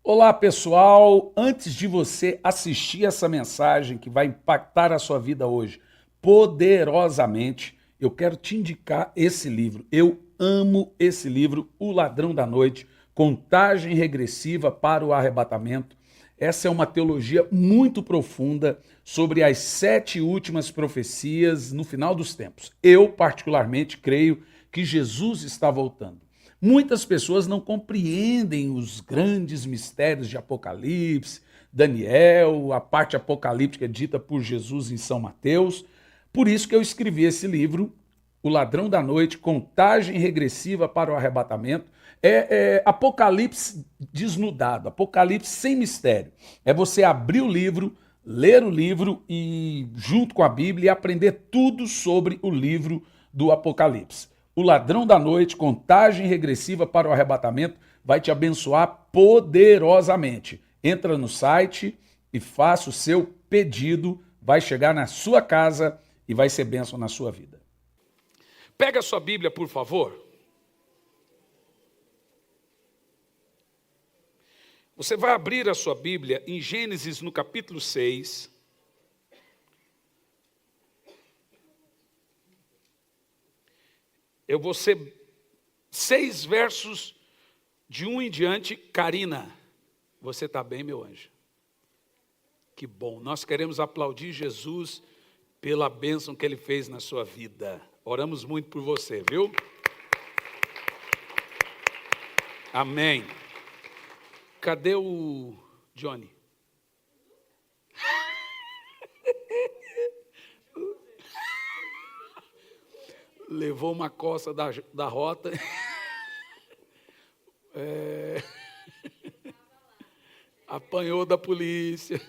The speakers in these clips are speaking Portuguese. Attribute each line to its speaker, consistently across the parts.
Speaker 1: Olá, pessoal. Antes de você assistir essa mensagem que vai impactar a sua vida hoje poderosamente, eu quero te indicar esse livro. Eu amo esse livro, O Ladrão da Noite, Contagem Regressiva para o Arrebatamento. Essa é uma teologia muito profunda sobre as 7 últimas profecias no final dos tempos. Eu, particularmente, creio que Jesus está voltando. Muitas pessoas não compreendem os grandes mistérios de Apocalipse, Daniel, a parte apocalíptica dita por Jesus em São Mateus. Por isso que eu escrevi esse livro, O Ladrão da Noite, Contagem Regressiva para o Arrebatamento. É Apocalipse desnudado, Apocalipse sem mistério. É você abrir o livro, ler o livro e, junto com a Bíblia, aprender tudo sobre o livro do Apocalipse. O Ladrão da Noite, Contagem Regressiva para o Arrebatamento, vai te abençoar poderosamente. Entra no site e faça o seu pedido, vai chegar na sua casa e vai ser bênção na sua vida.
Speaker 2: Pega a sua Bíblia, por favor. Você vai abrir a sua Bíblia em Gênesis, no capítulo 6. Eu vou ser 6 versos de 1 em diante. Karina, você está bem, meu anjo? Que bom. Nós queremos aplaudir Jesus pela bênção que Ele fez na sua vida. Oramos muito por você, viu? Amém. Cadê o Johnny? Levou uma coça da rota. Apanhou da polícia.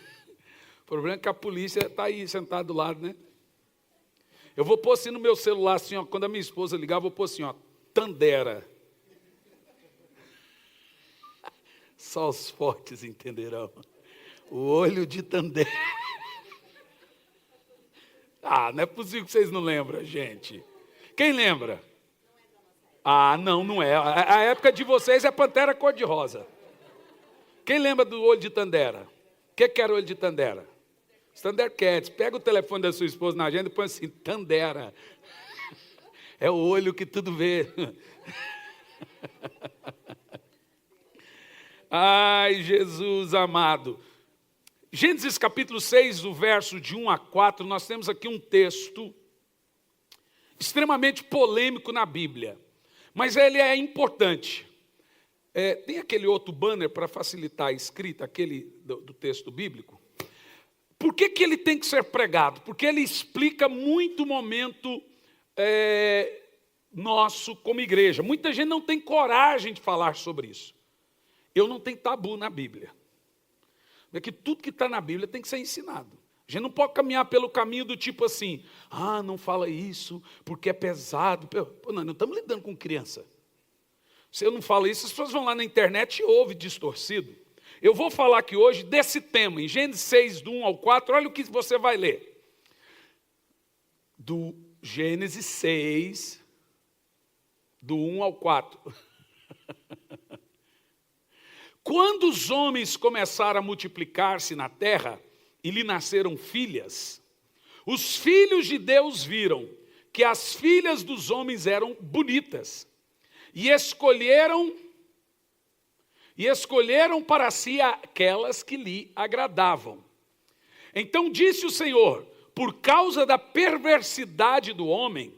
Speaker 2: O problema é que a polícia está aí sentada do lado, né? Eu vou pôr assim no meu celular, assim, ó, quando a minha esposa ligar, eu vou pôr assim, ó, Tandera. Só os fortes entenderão. O olho de Tandera. Ah, não é possível que vocês não lembram, gente. Quem lembra? Ah, não é. A época de vocês é Pantera Cor-de-Rosa. Quem lembra do olho de Tandera? O que era o olho de Tandera? Os Thundercats. Pega o telefone da sua esposa na agenda e põe assim, Tandera. É o olho que tudo vê. Ai, Jesus amado. Gênesis capítulo 6, o verso de 1 a 4, nós temos aqui um texto extremamente polêmico na Bíblia, mas ele é importante. Tem aquele outro banner para facilitar a escrita, aquele do texto bíblico. Por que ele tem que ser pregado? Porque ele explica muito o momento nosso como igreja. Muita gente não tem coragem de falar sobre isso. Eu não tenho tabu na Bíblia. Porque tudo que está na Bíblia tem que ser ensinado. A gente não pode caminhar pelo caminho do tipo assim, não fala isso, porque é pesado. Pô, não estamos lidando com criança. Se eu não falo isso, as pessoas vão lá na internet e ouvem distorcido. Eu vou falar aqui hoje desse tema, em Gênesis 6, do 1 ao 4, olha o que você vai ler. Do Gênesis 6, do 1 ao 4. Quando os homens começaram a multiplicar-se na terra e lhe nasceram filhas, os filhos de Deus viram que as filhas dos homens eram bonitas e escolheram para si aquelas que lhe agradavam. Então disse o Senhor, por causa da perversidade do homem,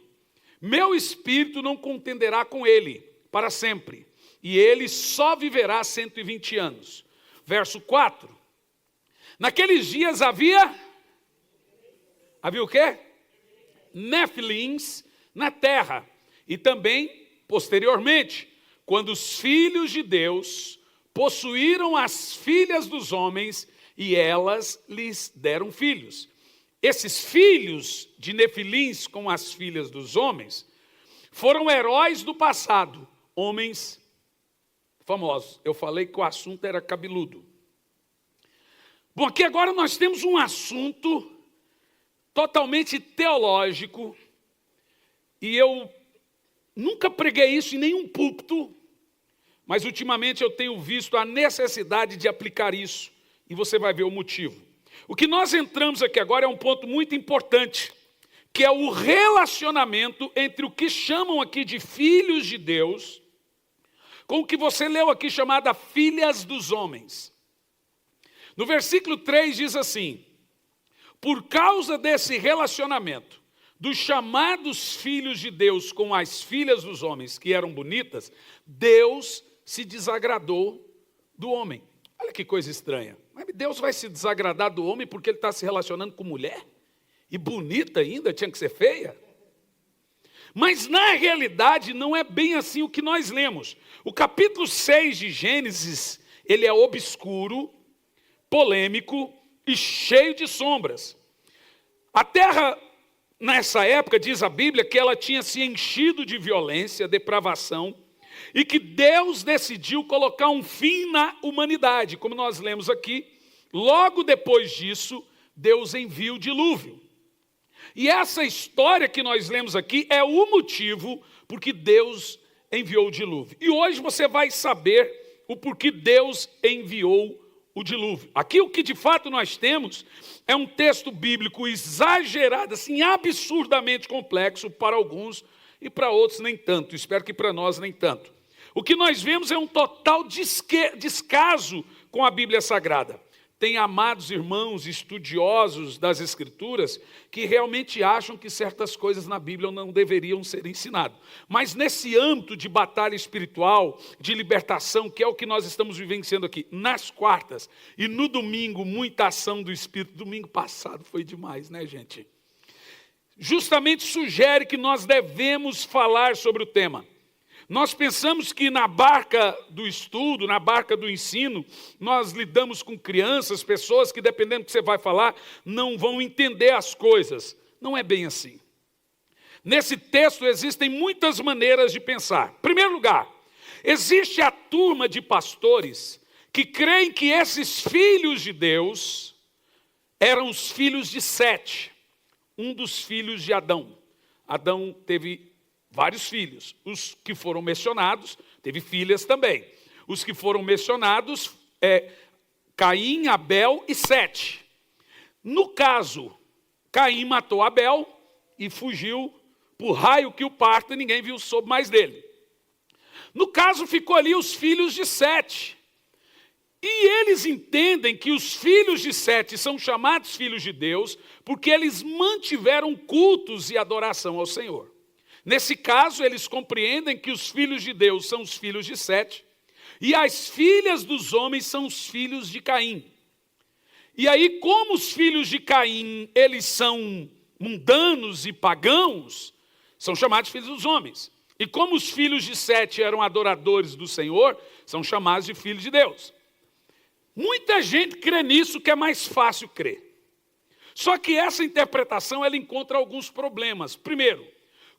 Speaker 2: meu espírito não contenderá com ele para sempre. E ele só viverá 120 anos. Verso 4. Naqueles dias havia o quê? Nefilins na terra. E também, posteriormente, quando os filhos de Deus possuíram as filhas dos homens e elas lhes deram filhos. Esses filhos de Nefilins com as filhas dos homens foram heróis do passado, homens famosos. Eu falei que o assunto era cabeludo. Bom, aqui agora nós temos um assunto totalmente teológico, e eu nunca preguei isso em nenhum púlpito, mas ultimamente eu tenho visto a necessidade de aplicar isso, e você vai ver o motivo. O que nós entramos aqui agora é um ponto muito importante, que é o relacionamento entre o que chamam aqui de filhos de Deus, com o que você leu aqui chamada filhas dos homens. No versículo 3 diz assim: por causa desse relacionamento dos chamados filhos de Deus com as filhas dos homens, que eram bonitas, Deus se desagradou do homem. Olha que coisa estranha. Mas Deus vai se desagradar do homem porque ele está se relacionando com mulher? E bonita ainda, tinha que ser feia? Mas na realidade não é bem assim o que nós lemos. O capítulo 6 de Gênesis, ele é obscuro, polêmico e cheio de sombras. A terra, nessa época, diz a Bíblia, que ela tinha se enchido de violência, depravação, e que Deus decidiu colocar um fim na humanidade. Como nós lemos aqui, logo depois disso, Deus envia o dilúvio. E essa história que nós lemos aqui é o motivo por que Deus enviou o dilúvio. E hoje você vai saber o porquê Deus enviou o dilúvio. Aqui o que de fato nós temos é um texto bíblico exagerado, assim, absurdamente complexo para alguns e para outros nem tanto. Espero que para nós nem tanto. O que nós vemos é um total descaso com a Bíblia Sagrada. Tem amados irmãos estudiosos das Escrituras que realmente acham que certas coisas na Bíblia não deveriam ser ensinadas. Mas nesse âmbito de batalha espiritual, de libertação, que é o que nós estamos vivenciando aqui, nas quartas e no domingo, muita ação do Espírito. Domingo passado foi demais, né, gente? Justamente sugere que nós devemos falar sobre o tema. Nós pensamos que na barca do estudo, na barca do ensino, nós lidamos com crianças, pessoas que, dependendo do que você vai falar, não vão entender as coisas. Não é bem assim. Nesse texto existem muitas maneiras de pensar. Em primeiro lugar, existe a turma de pastores que creem que esses filhos de Deus eram os filhos de Sete, um dos filhos de Adão. Adão teve vários filhos. Os que foram mencionados, teve filhas também. Os que foram mencionados, Caim, Abel e Sete. No caso, Caim matou Abel e fugiu por raio que o parta, e ninguém soube mais dele. No caso, ficou ali os filhos de Sete. E eles entendem que os filhos de Sete são chamados filhos de Deus porque eles mantiveram cultos e adoração ao Senhor. Nesse caso, eles compreendem que os filhos de Deus são os filhos de Sete e as filhas dos homens são os filhos de Caim. E aí, como os filhos de Caim, eles são mundanos e pagãos, são chamados filhos dos homens. E como os filhos de Sete eram adoradores do Senhor, são chamados de filhos de Deus. Muita gente crê nisso, que é mais fácil crer. Só que essa interpretação, ela encontra alguns problemas. Primeiro,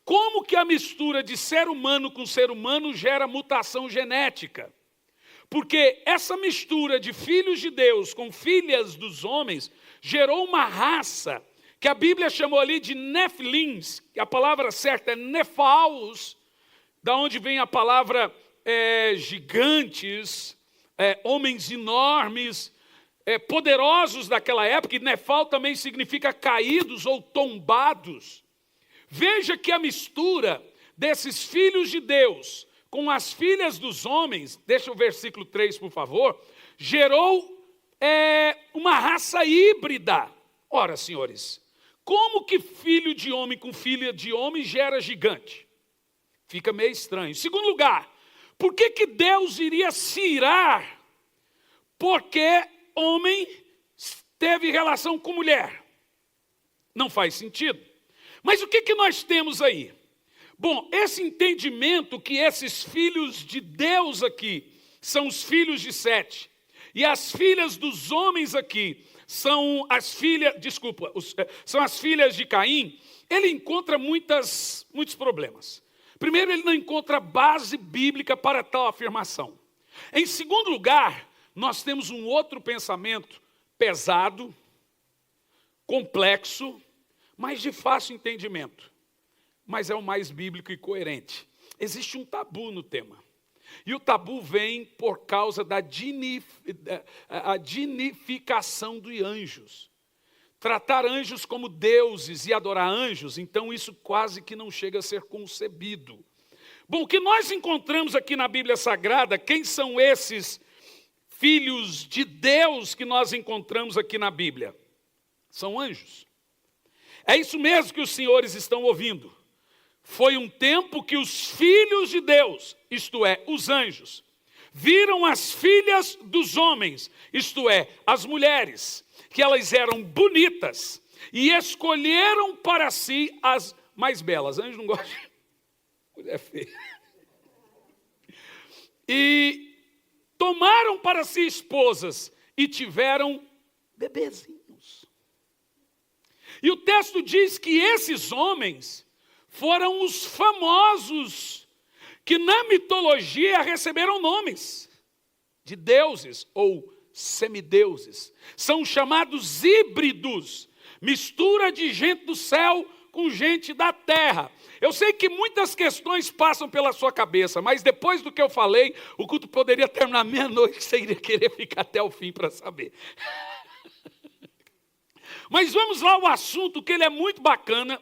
Speaker 2: como que a mistura de ser humano com ser humano gera mutação genética? Porque essa mistura de filhos de Deus com filhas dos homens gerou uma raça que a Bíblia chamou ali de Nefilins, que a palavra certa é Nefaos, da onde vem a palavra gigantes, homens enormes, poderosos daquela época, e Nefal também significa caídos ou tombados. Veja que a mistura desses filhos de Deus com as filhas dos homens, deixa o versículo 3, por favor, gerou uma raça híbrida. Ora, senhores, como que filho de homem com filha de homem gera gigante? Fica meio estranho. Em segundo lugar, por que Deus iria se irar? Porque homem teve relação com mulher. Não faz sentido. Mas o que nós temos aí? Bom, esse entendimento que esses filhos de Deus aqui são os filhos de Sete, e as filhas dos homens aqui são as filhas, são as filhas de Caim, ele encontra muitos problemas. Primeiro, ele não encontra base bíblica para tal afirmação. Em segundo lugar, nós temos um outro pensamento pesado, complexo, mas de fácil entendimento. Mas é o mais bíblico e coerente. Existe um tabu no tema. E o tabu vem por causa da dinificação de anjos. Tratar anjos como deuses e adorar anjos, então isso quase que não chega a ser concebido. Bom, o que nós encontramos aqui na Bíblia Sagrada, quem são esses filhos de Deus que nós encontramos aqui na Bíblia? São anjos. É isso mesmo que os senhores estão ouvindo. Foi um tempo que os filhos de Deus, isto é, os anjos, viram as filhas dos homens, isto é, as mulheres, que elas eram bonitas e escolheram para si as mais belas. Anjo não gosta de mulher feia. E tomaram para si esposas e tiveram bebezinhos. E o texto diz que esses homens foram os famosos que na mitologia receberam nomes de deuses ou semideuses. São chamados híbridos, mistura de gente do céu com gente da terra. Eu sei que muitas questões passam pela sua cabeça, mas depois do que eu falei, o culto poderia terminar meia-noite, você iria querer ficar até o fim para saber. Mas vamos lá ao assunto, que ele é muito bacana,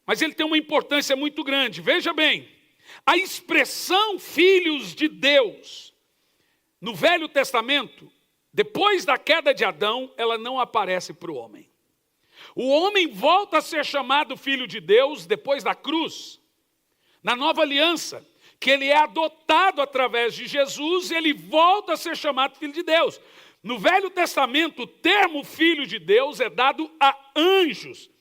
Speaker 2: mas ele tem uma importância muito grande. Veja bem, a expressão filhos de Deus, no Velho Testamento, depois da queda de Adão, ela não aparece para o homem. O homem volta a ser chamado filho de Deus depois da cruz. Na nova aliança, que ele é adotado através de Jesus, ele volta a ser chamado filho de Deus. No Velho Testamento, o termo filho de Deus é dado a anjos.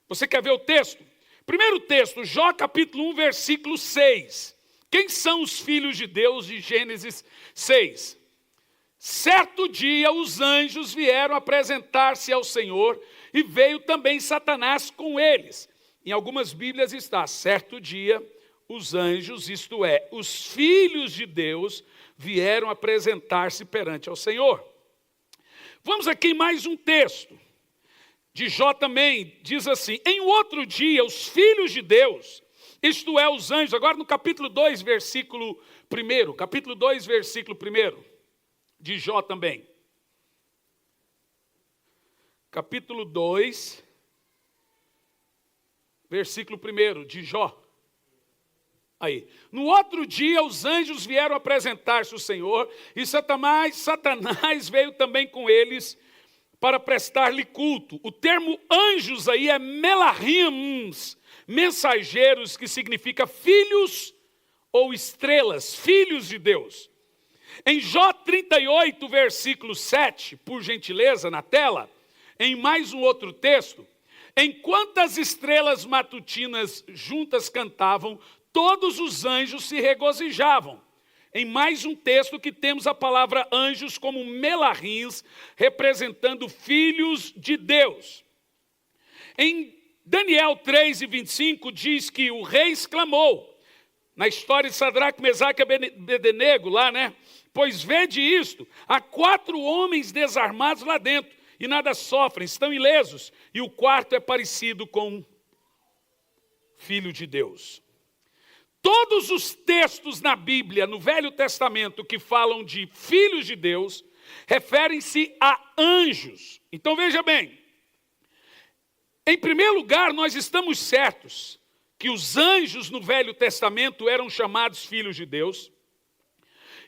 Speaker 2: Você quer ver o texto? Primeiro texto, Jó capítulo 1, versículo 6. Quem são os filhos de Deus de Gênesis 6? Certo dia os anjos vieram apresentar-se ao Senhor e veio também Satanás com eles. Em algumas Bíblias está, certo dia os anjos, isto é, os filhos de Deus, vieram apresentar-se perante ao Senhor. Vamos aqui em mais um texto. De Jó também, diz assim, em outro dia os filhos de Deus, isto é, os anjos, agora no capítulo 2, versículo 1, capítulo 2, versículo 1, de Jó também. Capítulo 2, versículo 1, de Jó. Aí, no outro dia os anjos vieram apresentar-se ao Senhor, e Satanás veio também com eles, para prestar-lhe culto. O termo anjos aí é melahims, mensageiros, que significa filhos ou estrelas, filhos de Deus. Em Jó 38, versículo 7, por gentileza, na tela, em mais um outro texto, enquanto as estrelas matutinas juntas cantavam, todos os anjos se regozijavam. Em mais um texto que temos a palavra anjos como melahims, representando filhos de Deus. Em Daniel 3 e 25 diz que o rei exclamou, na história de Sadraque, Mesaque e Abednego, lá, né? Pois vede isto, há 4 homens desarmados lá dentro, e nada sofrem, estão ilesos, e o quarto é parecido com filho de Deus. Todos os textos na Bíblia, no Velho Testamento, que falam de filhos de Deus, referem-se a anjos. Então veja bem, em primeiro lugar, nós estamos certos que os anjos no Velho Testamento eram chamados filhos de Deus,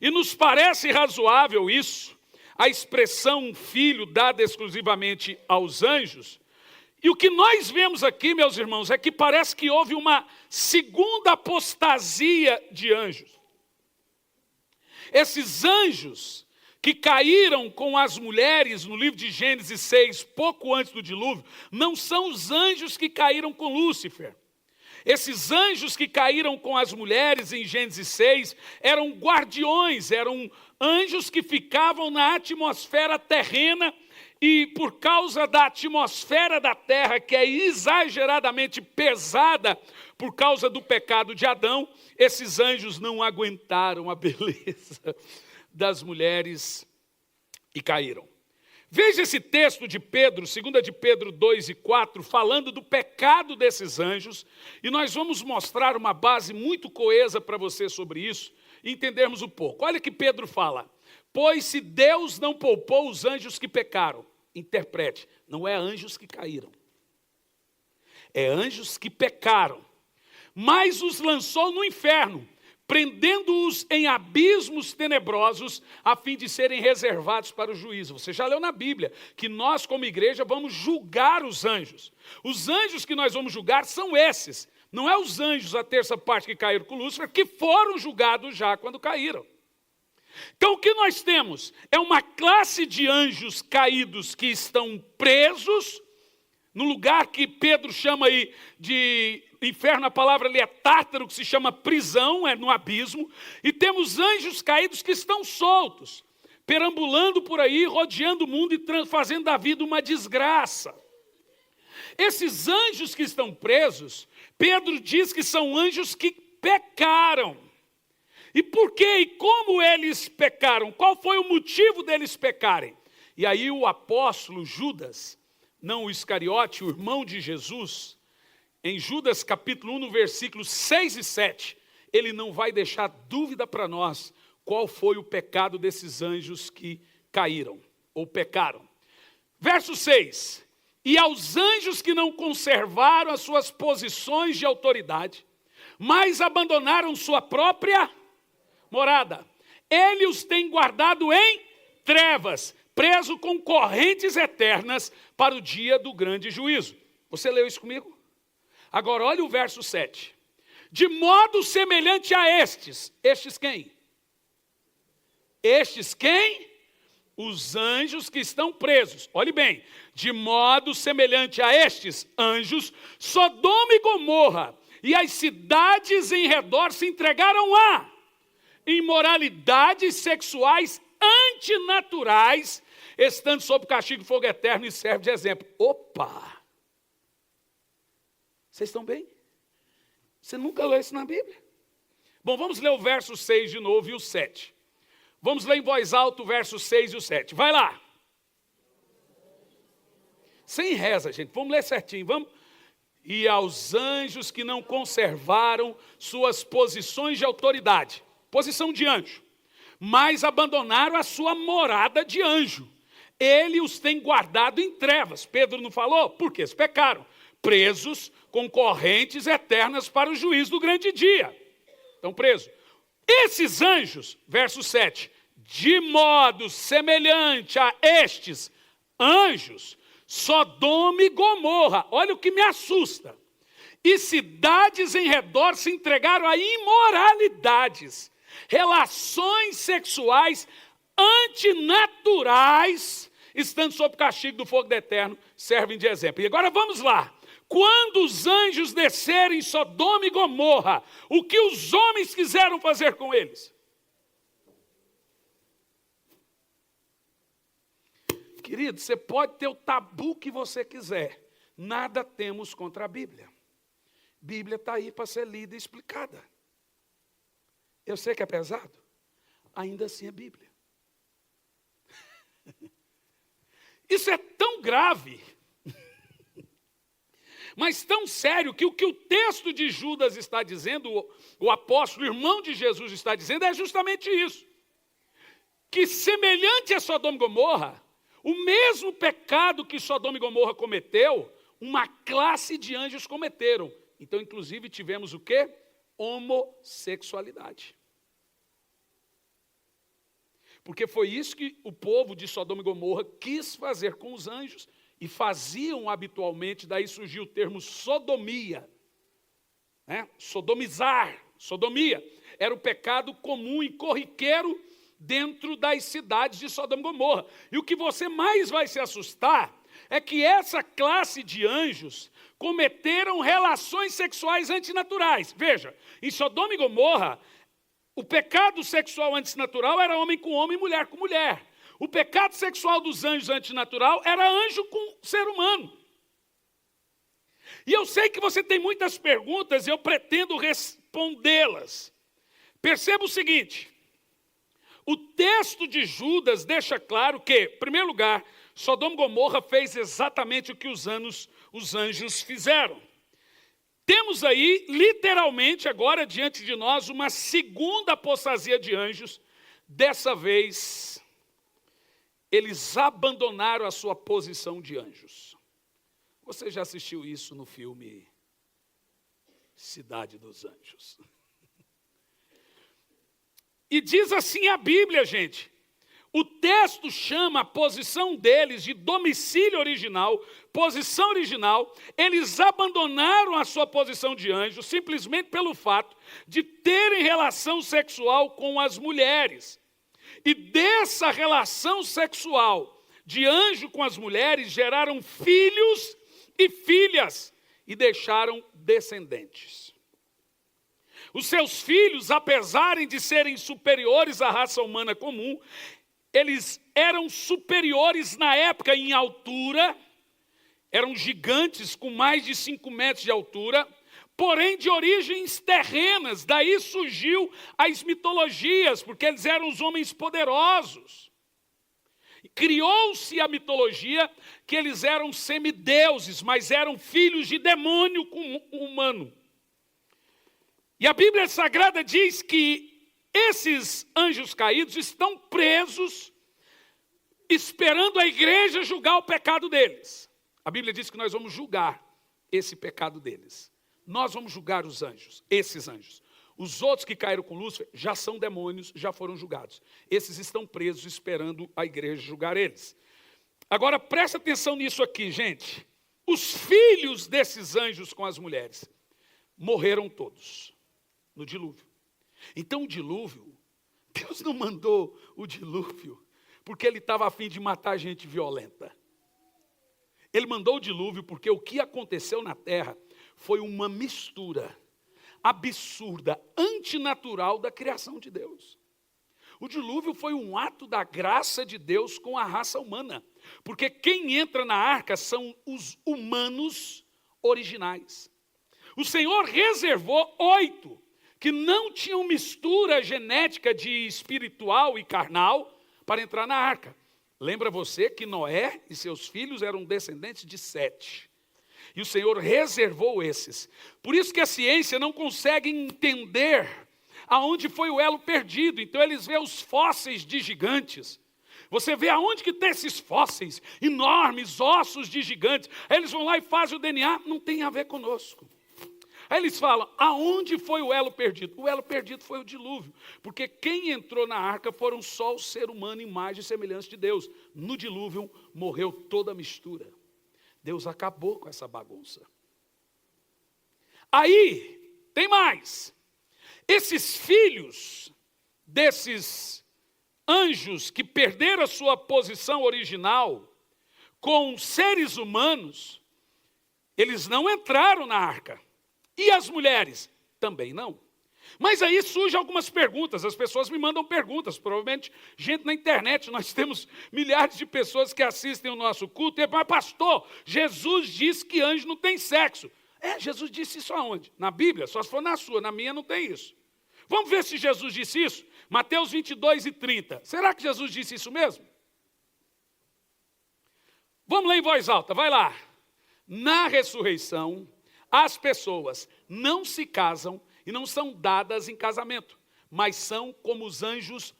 Speaker 2: e nos parece razoável isso, a expressão filho dada exclusivamente aos anjos. E o que nós vemos aqui, meus irmãos, é que parece que houve uma segunda apostasia de anjos. Esses anjos que caíram com as mulheres no livro de Gênesis 6, pouco antes do dilúvio, não são os anjos que caíram com Lúcifer. Esses anjos que caíram com as mulheres em Gênesis 6 eram guardiões, eram anjos que ficavam na atmosfera terrena. E por causa da atmosfera da terra, que é exageradamente pesada por causa do pecado de Adão, esses anjos não aguentaram a beleza das mulheres e caíram. Veja esse texto de Pedro, 2 de Pedro 2 e 4, falando do pecado desses anjos, e nós vamos mostrar uma base muito coesa para você sobre isso. entendermos um pouco. Olha que Pedro fala: pois se Deus não poupou os anjos que pecaram, interprete, não é anjos que caíram, é anjos que pecaram, mas os lançou no inferno, prendendo-os em abismos tenebrosos, a fim de serem reservados para o juízo. Você já leu na Bíblia que nós, como igreja, vamos julgar os anjos. Os anjos que nós vamos julgar são esses. Não é os anjos, a terça parte que caíram com Lúcifer, que foram julgados já quando caíram. Então o que nós temos é uma classe de anjos caídos que estão presos, no lugar que Pedro chama aí de inferno, a palavra ali é tártaro, que se chama prisão, é no abismo. E temos anjos caídos que estão soltos, perambulando por aí, rodeando o mundo e fazendo da vida uma desgraça. Esses anjos que estão presos, Pedro diz que são anjos que pecaram. E por quê? E como eles pecaram? Qual foi o motivo deles pecarem? E aí o apóstolo Judas, não o Iscariote, o irmão de Jesus, em Judas capítulo 1, no versículos 6 e 7, ele não vai deixar dúvida para nós qual foi o pecado desses anjos que caíram, ou pecaram. Verso 6, e aos anjos que não conservaram as suas posições de autoridade, mas abandonaram sua própria morada, ele os tem guardado em trevas, preso com correntes eternas para o dia do grande juízo. Você leu isso comigo? Agora olha o verso 7. De modo semelhante a estes. Estes quem? Estes quem? Os anjos que estão presos. Olhe bem. De modo semelhante a estes anjos, Sodoma e Gomorra e as cidades em redor se entregaram a imoralidades sexuais antinaturais, estando sob castigo de fogo eterno, e serve de exemplo. Opa! Vocês estão bem? Você nunca leu isso na Bíblia? Bom, vamos ler o verso 6 de novo e o 7. Vamos ler em voz alta o verso 6 e o 7. Vai lá. Sem reza, gente. Vamos ler certinho. Vamos. E aos anjos que não conservaram suas posições de autoridade. Posição de anjo. Mas abandonaram a sua morada de anjo. Ele os tem guardado em trevas. Pedro não falou? Porque eles pecaram. Presos com correntes eternas para o juízo do grande dia. Estão presos. Esses anjos, verso 7, de modo semelhante a estes anjos, Sodoma e Gomorra, olha o que me assusta, e cidades em redor se entregaram a imoralidades, relações sexuais antinaturais, estando sob castigo do fogo do eterno, servem de exemplo. E agora vamos lá. Quando os anjos descerem em Sodoma e Gomorra, o que os homens quiseram fazer com eles? Querido, você pode ter o tabu que você quiser. Nada temos contra a Bíblia. Bíblia está aí para ser lida e explicada. Eu sei que é pesado. Ainda assim é Bíblia. Isso é tão grave, mas tão sério, que o texto de Judas está dizendo, o apóstolo, o irmão de Jesus está dizendo, é justamente isso. Que semelhante a Sodoma e Gomorra, o mesmo pecado que Sodoma e Gomorra cometeu, uma classe de anjos cometeram. Então, inclusive, tivemos o quê? Homossexualidade. Porque foi isso que o povo de Sodoma e Gomorra quis fazer com os anjos, e faziam habitualmente, daí surgiu o termo sodomia. Né? Sodomizar, sodomia. Era o pecado comum e corriqueiro dentro das cidades de Sodoma e Gomorra. E o que você mais vai se assustar é que essa classe de anjos cometeram relações sexuais antinaturais. Veja, em Sodoma e Gomorra, o pecado sexual antinatural era homem com homem, mulher com mulher. O pecado sexual dos anjos antinatural era anjo com ser humano. E eu sei que você tem muitas perguntas e eu pretendo respondê-las. Perceba o seguinte, o texto de Judas deixa claro que, em primeiro lugar, Sodoma e Gomorra fez exatamente o que os anjos fizeram. Temos aí, literalmente, agora diante de nós, uma segunda apostasia de anjos. Dessa vez, eles abandonaram a sua posição de anjos. Você já assistiu isso no filme Cidade dos Anjos? E diz assim a Bíblia, gente. O texto chama a posição deles de domicílio original, posição original. Eles abandonaram a sua posição de anjo simplesmente pelo fato de terem relação sexual com as mulheres. E dessa relação sexual de anjo com as mulheres geraram filhos e filhas e deixaram descendentes. Os seus filhos, apesar de serem superiores à raça humana comum, eles eram superiores na época em altura, eram gigantes com mais de 5 metros de altura, porém de origens terrenas. Daí surgiu as mitologias, porque eles eram os homens poderosos. Criou-se a mitologia que eles eram semideuses, mas eram filhos de demônio humano. E a Bíblia Sagrada diz que esses anjos caídos estão presos, esperando a igreja julgar o pecado deles. A Bíblia diz que nós vamos julgar esse pecado deles. Nós vamos julgar os anjos, esses anjos. Os outros que caíram com Lúcifer já são demônios, já foram julgados. Esses estão presos esperando a igreja julgar eles. Agora presta atenção nisso aqui, gente. Os filhos desses anjos com as mulheres morreram todos no dilúvio. Então o dilúvio, Deus não mandou o dilúvio porque ele estava a fim de matar gente violenta. Ele mandou o dilúvio porque o que aconteceu na terra foi uma mistura absurda, antinatural da criação de Deus. O dilúvio foi um ato da graça de Deus com a raça humana, porque quem entra na arca são os humanos originais. O Senhor reservou 8 que não tinham mistura genética de espiritual e carnal para entrar na arca. Lembra você que Noé e seus filhos eram descendentes de 7. E o Senhor reservou esses. Por isso que a ciência não consegue entender aonde foi o elo perdido. Então eles vê os fósseis de gigantes. Você vê aonde que tem esses fósseis, enormes ossos de gigantes. Aí eles vão lá e fazem o DNA, não tem a ver conosco. Aí eles falam, aonde foi o elo perdido? O elo perdido foi o dilúvio, porque quem entrou na arca foram só o ser humano, imagem e semelhança de Deus. No dilúvio morreu toda a mistura. Deus acabou com essa bagunça. Aí, tem mais. Esses filhos desses anjos que perderam a sua posição original com seres humanos, eles não entraram na arca. E as mulheres? Também não. Mas aí surgem algumas perguntas, as pessoas me mandam perguntas, provavelmente gente na internet, nós temos milhares de pessoas que assistem o nosso culto, e mas pastor, Jesus disse que anjo não tem sexo. Jesus disse isso aonde? Na Bíblia? Só se for na sua, na minha não tem isso. Vamos ver se Jesus disse isso? Mateus 22 e 30. Será que Jesus disse isso mesmo? Vamos ler em voz alta, vai lá. Na ressurreição, as pessoas não se casam e não são dadas em casamento, mas são como os anjos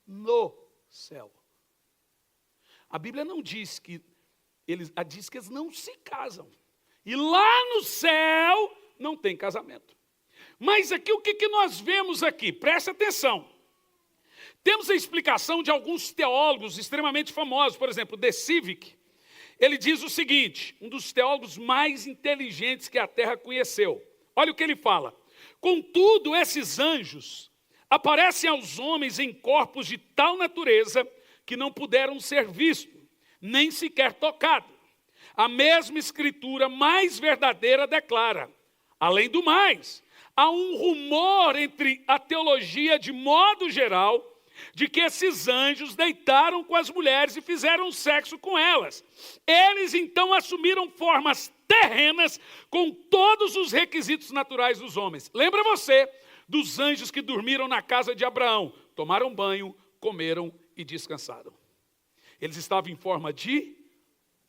Speaker 2: no céu. A Bíblia não diz que diz que eles não se casam. E lá no céu não tem casamento. Mas aqui o que nós vemos aqui? Presta atenção. Temos a explicação de alguns teólogos extremamente famosos, por exemplo, De Civic. Ele diz o seguinte, um dos teólogos mais inteligentes que a terra conheceu. Olha o que ele fala. Contudo, esses anjos aparecem aos homens em corpos de tal natureza que não puderam ser vistos, nem sequer tocados. A mesma escritura mais verdadeira declara. Além do mais, há um rumor entre a teologia de modo geral de que esses anjos deitaram com as mulheres e fizeram sexo com elas. Eles então assumiram formas terrenas com todos os requisitos naturais dos homens. Lembra você dos anjos que dormiram na casa de Abraão? Tomaram banho, comeram e descansaram. Eles estavam em forma de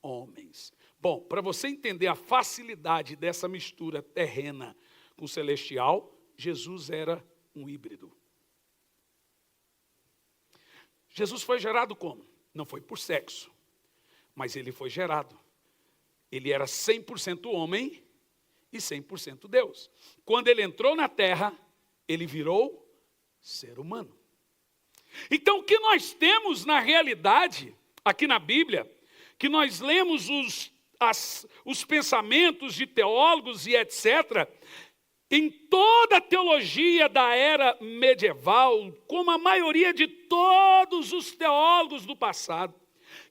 Speaker 2: homens. Bom, para você entender a facilidade dessa mistura terrena com celestial, Jesus era um híbrido. Jesus foi gerado como? Não foi por sexo, mas ele foi gerado. Ele era 100% homem e 100% Deus. Quando ele entrou na terra, ele virou ser humano. Então, o que nós temos na realidade, aqui na Bíblia, que nós lemos os pensamentos de teólogos e etc., em toda a teologia da era medieval, como a maioria de todos os teólogos do passado,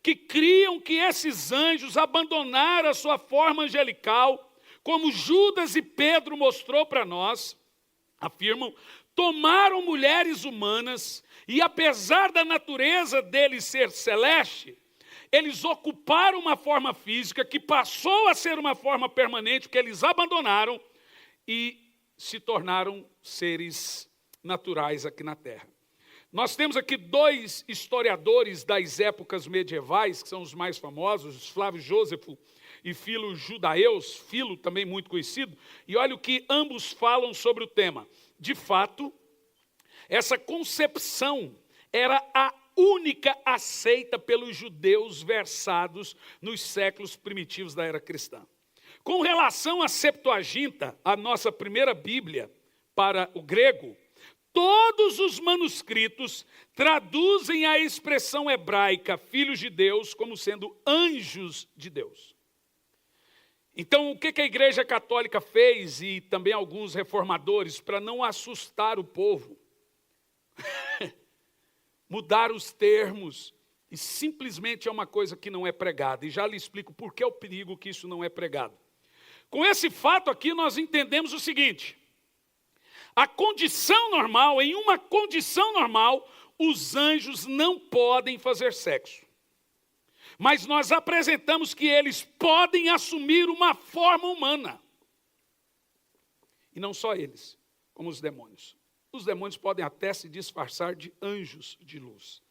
Speaker 2: que criam que esses anjos abandonaram a sua forma angelical, como Judas e Pedro mostrou para nós, afirmam, tomaram mulheres humanas e apesar da natureza deles ser celeste, eles ocuparam uma forma física que passou a ser uma forma permanente, que eles abandonaram e se tornaram seres naturais aqui na Terra. Nós temos aqui 2 historiadores das épocas medievais, que são os mais famosos, Flávio Jósefo e Filo Judaeus, Filo também muito conhecido, e olha o que ambos falam sobre o tema. De fato, essa concepção era a única aceita pelos judeus versados nos séculos primitivos da era cristã. Com relação à Septuaginta, a nossa primeira Bíblia para o grego, todos os manuscritos traduzem a expressão hebraica filhos de Deus como sendo anjos de Deus. Então, o que a Igreja Católica fez, e também alguns reformadores, para não assustar o povo? Mudar os termos, e simplesmente é uma coisa que não é pregada. E já lhe explico por que é o perigo que isso não é pregado. Com esse fato aqui, nós entendemos o seguinte: a condição normal, em uma condição normal, os anjos não podem fazer sexo. Mas nós apresentamos que eles podem assumir uma forma humana. E não só eles, como os demônios. Os demônios podem até se disfarçar de anjos de luz.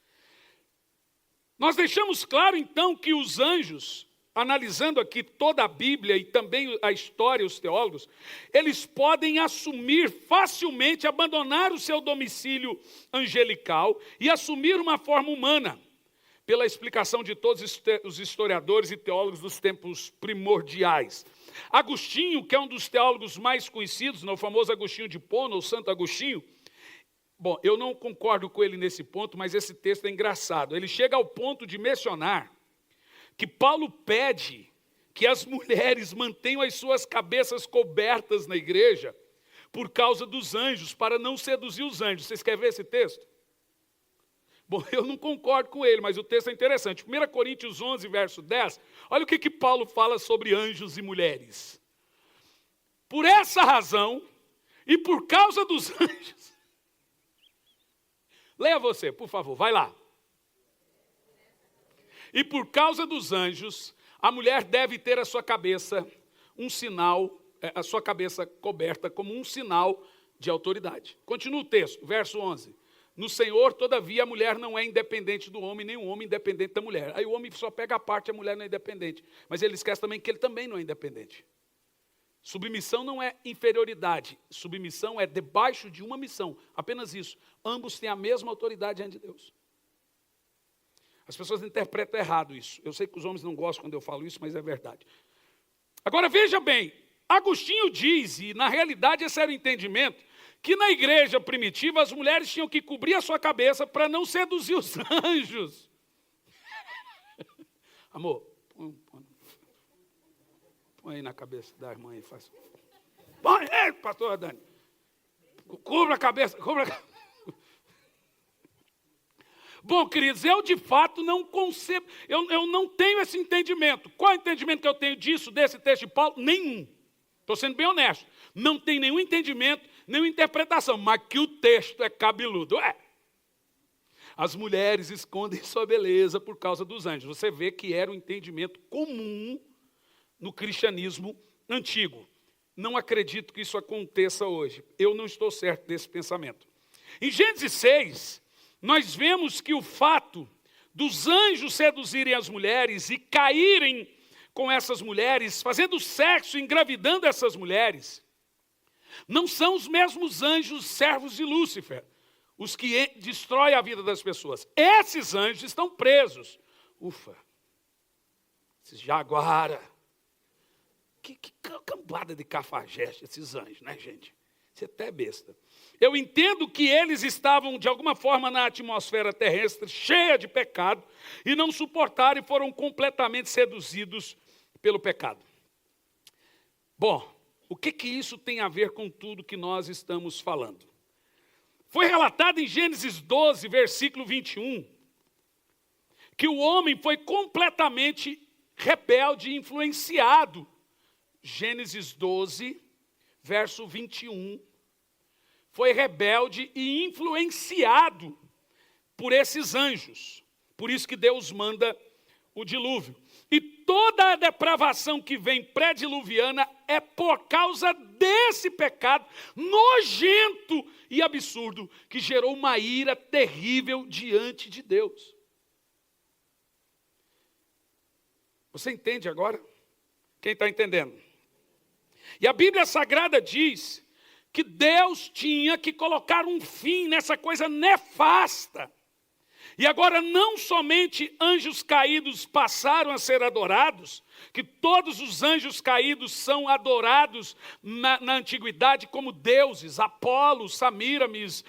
Speaker 2: Nós deixamos claro, então, que os anjos, analisando aqui toda a Bíblia e também a história, os teólogos, eles podem assumir facilmente, abandonar o seu domicílio angelical e assumir uma forma humana, pela explicação de todos os historiadores e teólogos dos tempos primordiais. Agostinho, que é um dos teólogos mais conhecidos, o famoso Agostinho de Hipona, ou Santo Agostinho, bom, eu não concordo com ele nesse ponto, mas esse texto é engraçado. Ele chega ao ponto de mencionar que Paulo pede que as mulheres mantenham as suas cabeças cobertas na igreja por causa dos anjos, para não seduzir os anjos. Vocês querem ver esse texto? Bom, eu não concordo com ele, mas o texto é interessante. 1 Coríntios 11, verso 10, olha o que Paulo fala sobre anjos e mulheres. Por essa razão, e por causa dos anjos... Leia você, por favor, vai lá. E por causa dos anjos, a mulher deve ter a sua cabeça um sinal, a sua cabeça coberta como um sinal de autoridade. Continua o texto, verso 11. No Senhor, todavia, a mulher não é independente do homem, nem o homem independente da mulher. Aí o homem só pega a parte, a mulher não é independente. Mas ele esquece também que ele também não é independente. Submissão não é inferioridade. Submissão é debaixo de uma missão. Apenas isso. Ambos têm a mesma autoridade diante de Deus. As pessoas interpretam errado isso. Eu sei que os homens não gostam quando eu falo isso, mas é verdade. Agora veja bem, Agostinho diz, e na realidade esse era o entendimento, que na igreja primitiva as mulheres tinham que cobrir a sua cabeça para não seduzir os anjos. Amor, põe aí na cabeça da irmã e faz. Põe aí, pastor Dani. Cubra a cabeça, cubra a cabeça. Bom, queridos, eu de fato não concebo, eu não tenho esse entendimento. Qual é o entendimento que eu tenho disso, desse texto de Paulo? Nenhum. Estou sendo bem honesto. Não tem nenhum entendimento, nenhuma interpretação, mas que o texto é cabeludo. As mulheres escondem sua beleza por causa dos anjos. Você vê que era um entendimento comum no cristianismo antigo. Não acredito que isso aconteça hoje. Eu não estou certo desse pensamento. Em Gênesis 6, nós vemos que o fato dos anjos seduzirem as mulheres e caírem com essas mulheres, fazendo sexo, engravidando essas mulheres, não são os mesmos anjos servos de Lúcifer, os que destroem a vida das pessoas. Esses anjos estão presos. Ufa, esses jaguara. Que cambada de cafajeste esses anjos, né, gente? Isso é até besta. Eu entendo que eles estavam, de alguma forma, na atmosfera terrestre, cheia de pecado, e não suportaram e foram completamente seduzidos pelo pecado. Bom, o que isso tem a ver com tudo que nós estamos falando? Foi relatado em Gênesis 12, versículo 21, que o homem foi completamente rebelde e influenciado. Gênesis 12, verso 21, foi rebelde e influenciado por esses anjos. Por isso que Deus manda o dilúvio. E toda a depravação que vem pré-diluviana é por causa desse pecado nojento e absurdo que gerou uma ira terrível diante de Deus. Você entende agora? Quem está entendendo? E a Bíblia Sagrada diz que Deus tinha que colocar um fim nessa coisa nefasta. E agora não somente anjos caídos passaram a ser adorados, que todos os anjos caídos são adorados na antiguidade como deuses, Apolo, Samíramis,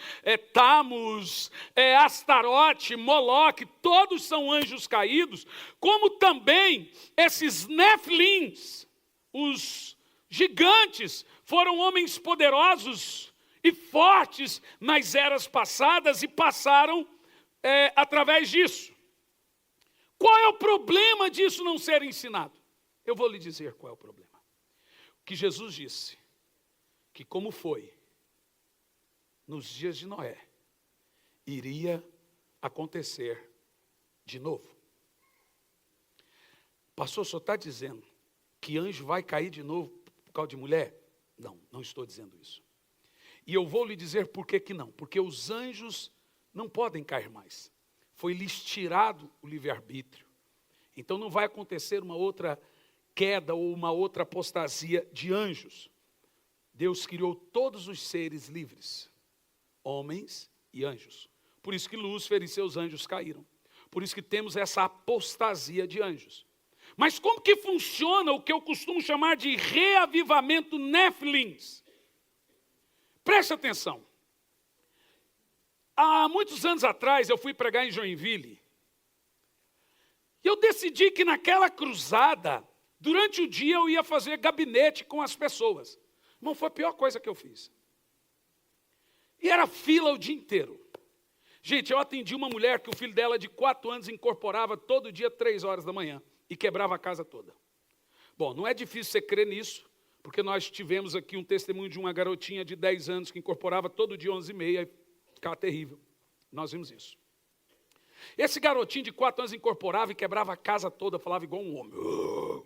Speaker 2: Tamus, Astarote, Moloque, todos são anjos caídos, como também esses Nefilins, os gigantes, foram homens poderosos e fortes nas eras passadas e passaram através disso. Qual é o problema disso não ser ensinado? Eu vou lhe dizer qual é o problema. Que Jesus disse que como foi nos dias de Noé, iria acontecer de novo. Pastor, só está dizendo que anjo vai cair de novo por causa de mulher? Não, não estou dizendo isso. E eu vou lhe dizer por que não. Porque os anjos não podem cair mais. Foi-lhes tirado o livre-arbítrio. Então não vai acontecer uma outra queda ou uma outra apostasia de anjos. Deus criou todos os seres livres, homens e anjos. Por isso que Lúcifer e seus anjos caíram. Por isso que temos essa apostasia de anjos. Mas como que funciona o que eu costumo chamar de reavivamento Nefilins? Preste atenção. Há muitos anos atrás eu fui pregar em Joinville. E eu decidi que naquela cruzada, durante o dia eu ia fazer gabinete com as pessoas. Não foi a pior coisa que eu fiz. E era fila o dia inteiro. Gente, eu atendi uma mulher que o filho dela de 4 anos incorporava todo dia 3 horas da manhã e quebrava a casa toda. Bom, não é difícil você crer nisso, porque nós tivemos aqui um testemunho de uma garotinha de 10 anos que incorporava todo dia 11h30 e ficava terrível. Nós vimos isso. Esse garotinho de 4 anos incorporava e quebrava a casa toda, falava igual um homem.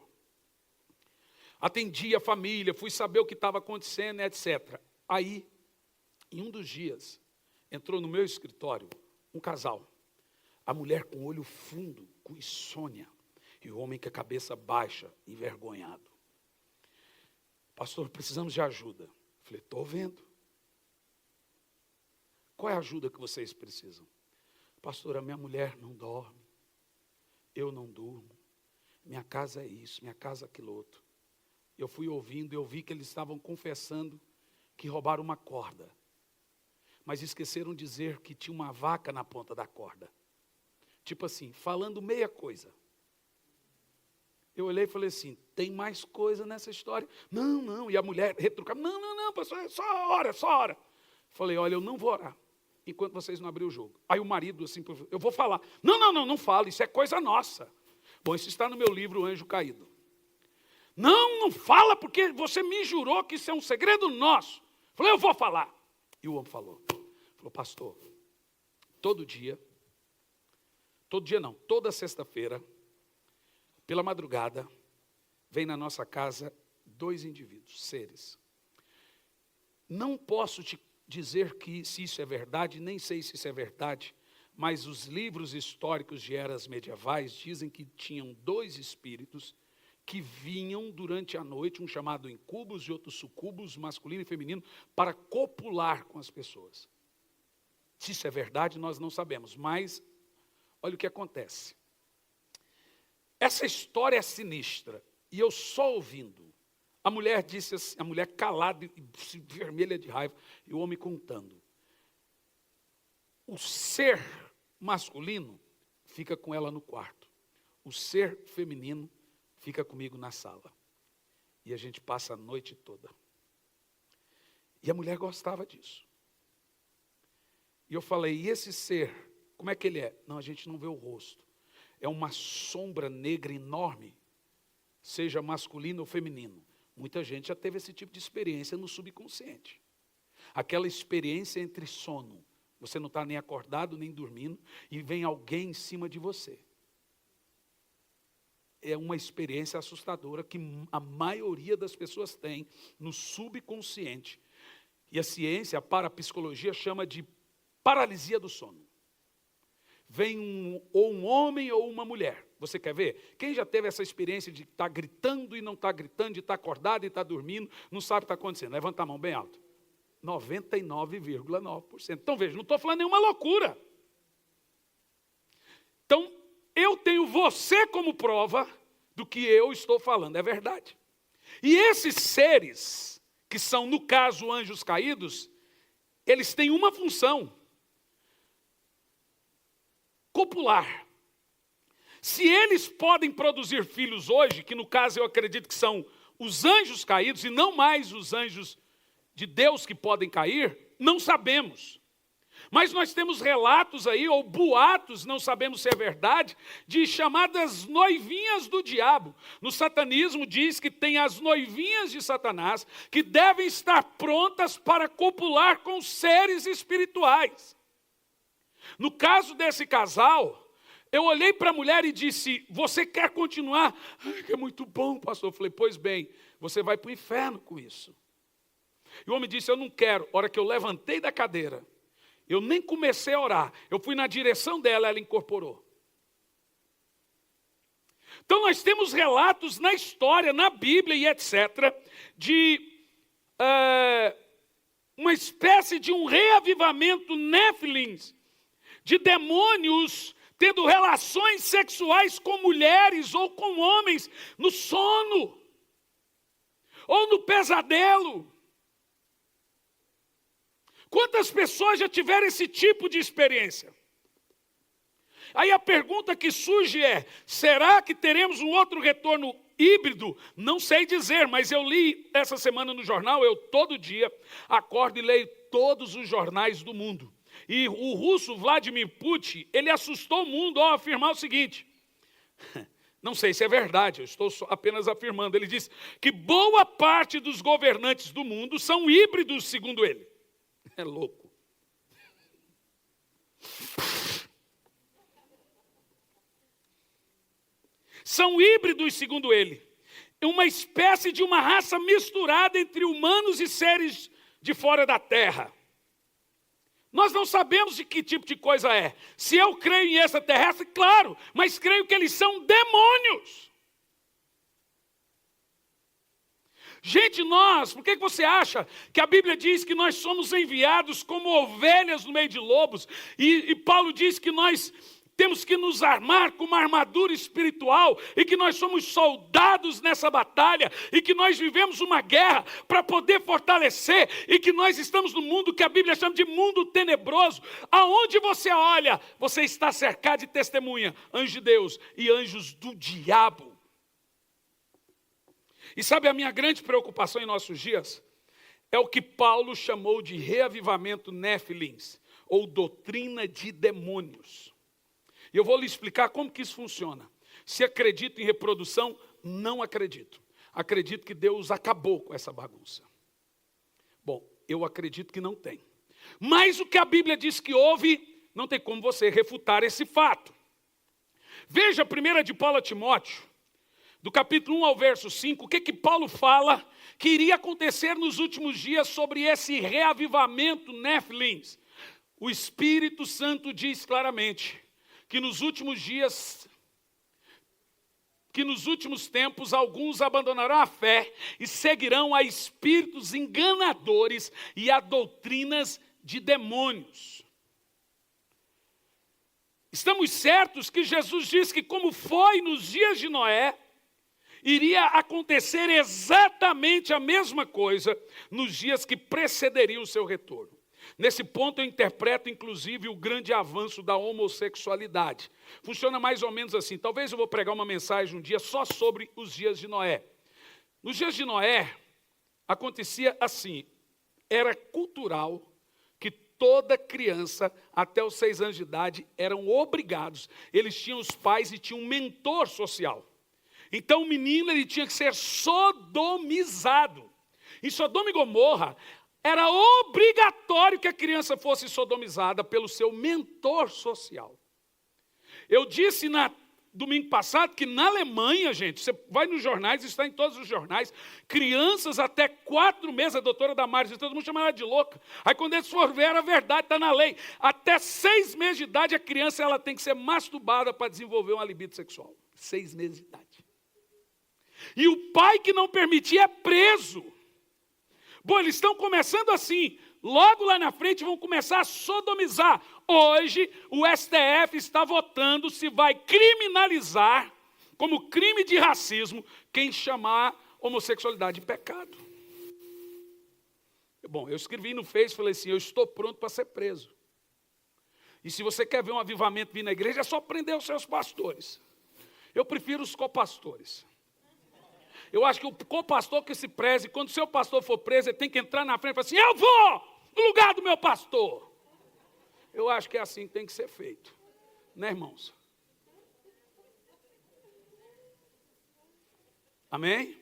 Speaker 2: Atendia a família, fui saber o que estava acontecendo, etc. Aí, em um dos dias, entrou no meu escritório um casal. A mulher com olho fundo, com insônia, e o homem com a cabeça baixa, envergonhado. Pastor, precisamos de ajuda. Falei, estou vendo. Qual é a ajuda que vocês precisam? Pastor, a minha mulher não dorme, eu não durmo, minha casa é isso, minha casa é aquilo outro. Eu fui ouvindo, eu vi que eles estavam confessando que roubaram uma corda, mas esqueceram de dizer que tinha uma vaca na ponta da corda. Tipo assim, falando meia coisa. Eu olhei e falei assim, tem mais coisa nessa história? Não, não, e a mulher retrucava, não, pastor, é só hora. Falei, olha, eu não vou orar enquanto vocês não abrirem o jogo. Aí o marido assim, eu vou falar. Não fala, isso é coisa nossa. Bom, isso está no meu livro, O Anjo Caído. Não fala, porque você me jurou que isso é um segredo nosso. Falei, eu vou falar. E o homem falou, pastor, toda sexta-feira, pela madrugada, vem na nossa casa 2 indivíduos, seres. Não posso te dizer que se isso é verdade, nem sei se isso é verdade, mas os livros históricos de eras medievais dizem que tinham 2 espíritos que vinham durante a noite, um chamado incubus e outro sucubus, masculino e feminino, para copular com as pessoas. Se isso é verdade, nós não sabemos, mas olha o que acontece. Essa história é sinistra, e eu só ouvindo. A mulher disse assim, a mulher calada e vermelha de raiva, e o homem contando. O ser masculino fica com ela no quarto. O ser feminino fica comigo na sala. E a gente passa a noite toda. E a mulher gostava disso. E eu falei, e esse ser, como é que ele é? Não, a gente não vê o rosto. É uma sombra negra enorme, seja masculino ou feminino. Muita gente já teve esse tipo de experiência no subconsciente. Aquela experiência entre sono. Você não está nem acordado, nem dormindo, e vem alguém em cima de você. É uma experiência assustadora que a maioria das pessoas tem no subconsciente. E a ciência, a parapsicologia, chama de paralisia do sono. Vem ou um homem ou uma mulher. Você quer ver? Quem já teve essa experiência de estar gritando e não estar gritando, de estar acordado e estar dormindo, não sabe o que está acontecendo? Levanta a mão bem alto. 99,9%. Então veja, não estou falando nenhuma loucura. Então, eu tenho você como prova do que eu estou falando, é verdade. E esses seres, que são, no caso, anjos caídos, eles têm uma função: copular. Se eles podem produzir filhos hoje, que no caso eu acredito que são os anjos caídos, e não mais os anjos de Deus que podem cair, não sabemos. Mas nós temos relatos aí, ou boatos, não sabemos se é verdade, de chamadas noivinhas do diabo. No satanismo diz que tem as noivinhas de Satanás, que devem estar prontas para copular com seres espirituais. No caso desse casal, eu olhei para a mulher e disse, você quer continuar? Ai, que é muito bom, pastor. Eu falei, pois bem, você vai para o inferno com isso. E o homem disse, eu não quero. A hora que eu levantei da cadeira, eu nem comecei a orar. Eu fui na direção dela, ela incorporou. Então nós temos relatos na história, na Bíblia e etc., de uma espécie de um reavivamento Néfilins, de demônios tendo relações sexuais com mulheres ou com homens no sono, ou no pesadelo. Quantas pessoas já tiveram esse tipo de experiência? Aí a pergunta que surge é, será que teremos um outro retorno híbrido? Não sei dizer, mas eu li essa semana no jornal, eu todo dia acordo e leio todos os jornais do mundo. E o russo Vladimir Putin, ele assustou o mundo ao afirmar o seguinte, não sei se é verdade, eu estou apenas afirmando, ele disse que boa parte dos governantes do mundo são híbridos, segundo ele. É louco. São híbridos, segundo ele. Uma espécie de uma raça misturada entre humanos e seres de fora da terra. Nós não sabemos de que tipo de coisa é. Se eu creio em extraterrestre, claro, mas creio que eles são demônios. Gente, por que você acha que a Bíblia diz que nós somos enviados como ovelhas no meio de lobos? E Paulo diz que nós temos que nos armar com uma armadura espiritual e que nós somos soldados nessa batalha e que nós vivemos uma guerra para poder fortalecer e que nós estamos no mundo que a Bíblia chama de mundo tenebroso. Aonde você olha, você está cercado de testemunha, anjos de Deus e anjos do diabo. E sabe a minha grande preocupação em nossos dias? É o que Paulo chamou de reavivamento Néfilins, ou doutrina de demônios. E eu vou lhe explicar como que isso funciona. Se acredito em reprodução, não acredito. Acredito que Deus acabou com essa bagunça. Bom, eu acredito que não tem. Mas o que a Bíblia diz que houve, não tem como você refutar esse fato. Veja a 1 de Paulo a Timóteo, do capítulo 1 ao verso 5, o que Paulo fala que iria acontecer nos últimos dias sobre esse reavivamento Néfilins. O Espírito Santo diz claramente que nos últimos dias que nos últimos tempos alguns abandonarão a fé e seguirão a espíritos enganadores e a doutrinas de demônios. Estamos certos que Jesus diz que, como foi nos dias de Noé, iria acontecer exatamente a mesma coisa nos dias que precederiam o seu retorno. Nesse ponto eu interpreto, inclusive, o grande avanço da homossexualidade. Funciona mais ou menos assim. Talvez eu vou pregar uma mensagem um dia só sobre os dias de Noé. Nos dias de Noé, acontecia assim. Era cultural que toda criança, até os 6 anos de idade, eram obrigados. Eles tinham os pais e tinham um mentor social. Então o menino ele tinha que ser sodomizado. Em Sodoma e Gomorra, era obrigatório que a criança fosse sodomizada pelo seu mentor social. Eu disse domingo passado que na Alemanha, gente, você vai nos jornais, está em todos os jornais, crianças até 4 meses, a doutora Damares, todo mundo chama ela de louca. Aí quando eles for ver, a verdade está na lei. Até 6 meses de idade, a criança ela tem que ser masturbada para desenvolver uma libido sexual. 6 meses de idade. E o pai que não permitir é preso. Bom, eles estão começando assim, logo lá na frente vão começar a sodomizar. Hoje, o STF está votando se vai criminalizar, como crime de racismo, quem chamar homossexualidade de pecado. Bom, eu escrevi no Face, falei assim, eu estou pronto para ser preso. E se você quer ver um avivamento vir na igreja, é só prender os seus pastores. Eu prefiro os copastores. Eu acho que o copastor que se preze, quando o seu pastor for preso, ele tem que entrar na frente e falar assim, eu vou no lugar do meu pastor. Eu acho que é assim que tem que ser feito. Né, irmãos? Amém?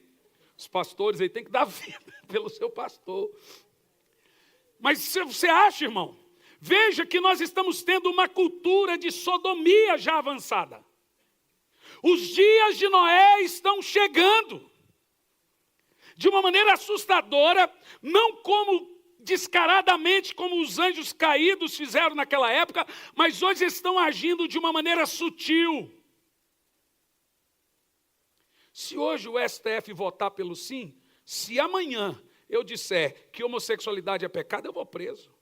Speaker 2: Os pastores aí têm que dar vida pelo seu pastor. Mas se você acha, irmão, veja que nós estamos tendo uma cultura de sodomia já avançada. Os dias de Noé estão chegando. De uma maneira assustadora, não como descaradamente como os anjos caídos fizeram naquela época, mas hoje estão agindo de uma maneira sutil. Se hoje o STF votar pelo sim, se amanhã eu disser que homossexualidade é pecado, eu vou preso.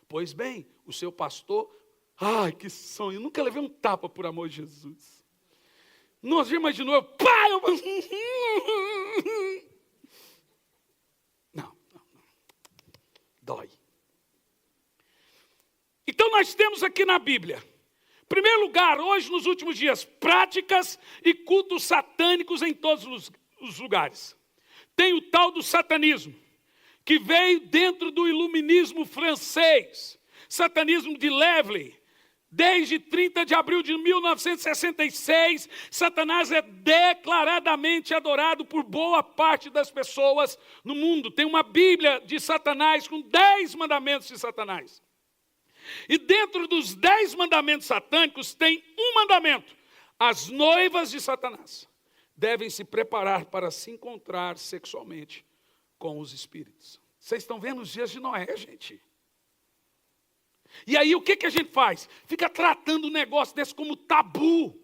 Speaker 2: Pois bem, o seu pastor, ai que sonho, eu nunca levei um tapa por amor de Jesus. Não, já imaginou, eu, pai, eu... Não. Dói. Então nós temos aqui na Bíblia, em primeiro lugar, hoje nos últimos dias, práticas e cultos satânicos em todos os lugares. Tem o tal do satanismo, que veio dentro do iluminismo francês, satanismo de Lévy. Desde 30 de abril de 1966, Satanás é declaradamente adorado por boa parte das pessoas no mundo. Tem uma Bíblia de Satanás com 10 mandamentos de Satanás. E dentro dos 10 mandamentos satânicos tem um mandamento. As noivas de Satanás devem se preparar para se encontrar sexualmente com os espíritos. Vocês estão vendo os dias de Noé, gente? E aí o que a gente faz? Fica tratando um negócio desse como tabu.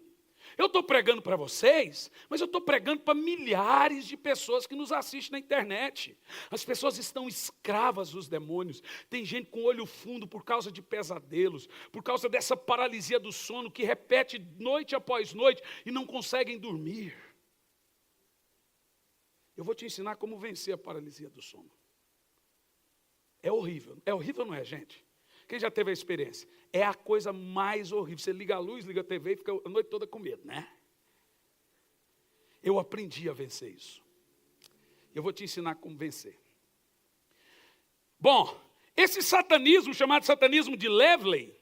Speaker 2: Eu estou pregando para vocês, mas eu estou pregando para milhares de pessoas que nos assistem na internet. As pessoas estão escravas dos demônios. Tem gente com olho fundo por causa de pesadelos, por causa dessa paralisia do sono que repete noite após noite e não conseguem dormir. Eu vou te ensinar como vencer a paralisia do sono. É horrível. É horrível, não é, gente? Quem já teve a experiência? É a coisa mais horrível. Você liga a luz, liga a TV e fica a noite toda com medo, né? Eu aprendi a vencer isso. Eu vou te ensinar como vencer. Bom, esse satanismo, chamado satanismo de Lévy,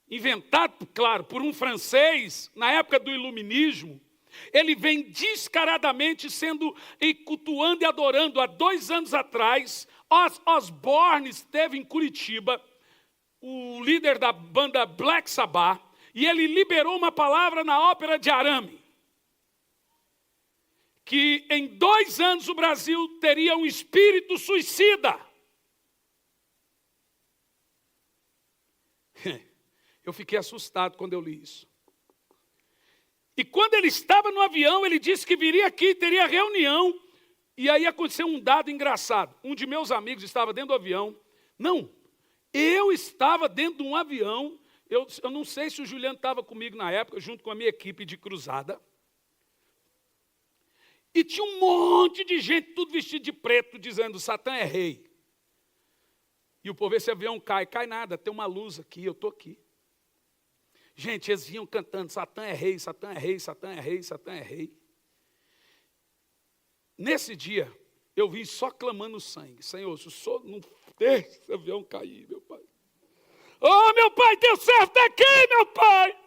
Speaker 2: inventado, claro, por um francês, na época do iluminismo, ele vem descaradamente sendo e cultuando e adorando. Há 2 anos atrás, Osborne esteve em Curitiba, o líder da banda Black Sabbath, e ele liberou uma palavra na ópera de arame, que em 2 anos o Brasil teria um espírito suicida. Eu fiquei assustado quando eu li isso. E quando ele estava no avião, ele disse que viria aqui, teria reunião. E aí aconteceu um dado engraçado. Um de meus amigos estava dentro do avião. Não, eu estava dentro de um avião. Eu não sei se o Juliano estava comigo na época, junto com a minha equipe de cruzada. E tinha um monte de gente, tudo vestido de preto, dizendo, Satã é rei. E o povo, esse avião cai nada, tem uma luz aqui, eu estou aqui. Gente, eles vinham cantando, Satã é rei, Satã é rei, Satã é rei, Satã é rei. Nesse dia, eu vim só clamando sangue. Senhor, se o Senhor não deixa esse avião cair, meu pai. Oh, meu pai, teu servo está aqui, meu pai.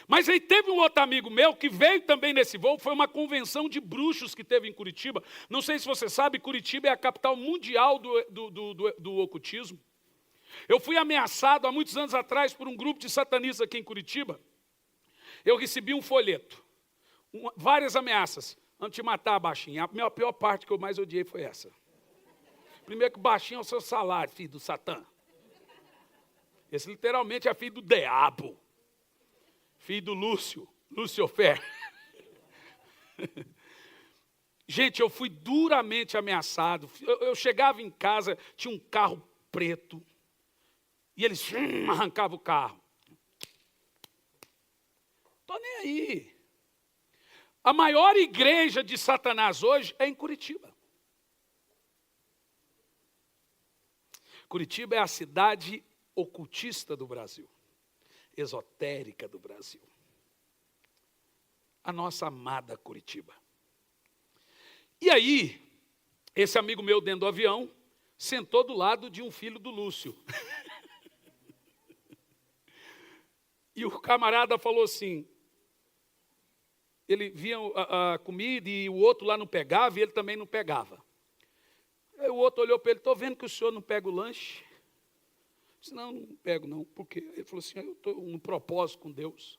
Speaker 2: Mas aí teve um outro amigo meu que veio também nesse voo, foi uma convenção de bruxos que teve em Curitiba. Não sei se você sabe, Curitiba é a capital mundial do ocultismo. Eu fui ameaçado há muitos anos atrás por um grupo de satanistas aqui em Curitiba. Eu recebi um folheto, várias ameaças, antes de matar a baixinha. A pior parte que eu mais odiei foi essa. Primeiro que baixinho é o seu salário, filho do Satã. Esse literalmente é filho do diabo. Filho do Lúcifer. Gente, eu fui duramente ameaçado. Eu chegava em casa, tinha um carro preto, e eles arrancavam o carro. Estou nem aí. A maior igreja de Satanás hoje é em Curitiba. Curitiba é a cidade ocultista do Brasil. Esotérica do Brasil. A nossa amada Curitiba. E aí, esse amigo meu dentro do avião, sentou do lado de um filho do Lúcio. E o camarada falou assim, ele via a comida e o outro lá não pegava e ele também não pegava. Aí o outro olhou para ele, estou vendo que o senhor não pega o lanche. Eu disse, não pego não. Por quê? Ele falou assim, eu estou no propósito com Deus.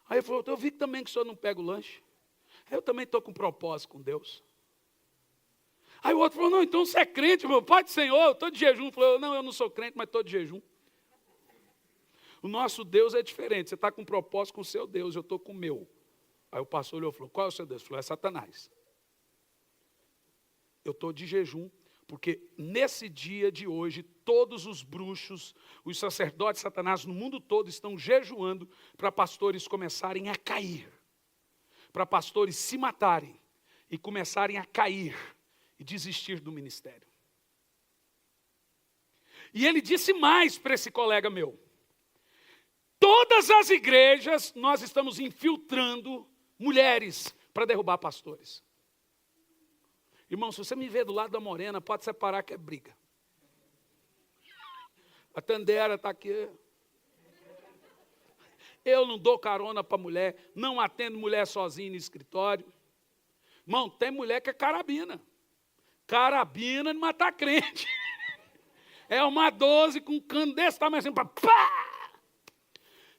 Speaker 2: Aí ele falou, eu vi também que o senhor não pega o lanche. Eu também estou com propósito com Deus. Aí o outro falou, não, então você é crente, meu pai do Senhor, eu estou de jejum. Ele falou, não, eu não sou crente, mas estou de jejum. O nosso Deus é diferente, você está com propósito com o seu Deus, eu estou com o meu. Aí o pastor olhou e falou, qual é o seu Deus? Ele falou, é Satanás. Eu estou de jejum. Porque nesse dia de hoje, todos os bruxos, os sacerdotes de Satanás no mundo todo estão jejuando para pastores começarem a cair. Para pastores se matarem e começarem a cair e desistir do ministério. E ele disse mais para esse colega meu. Todas as igrejas nós estamos infiltrando mulheres para derrubar pastores. Irmão, se você me ver do lado da morena, pode separar que é briga. A Tandera está aqui. Eu não dou carona para mulher, não atendo mulher sozinha no escritório. Irmão, tem mulher que é carabina. Carabina de matar crente. É uma 12 com um cano desse tamanho assim, pá!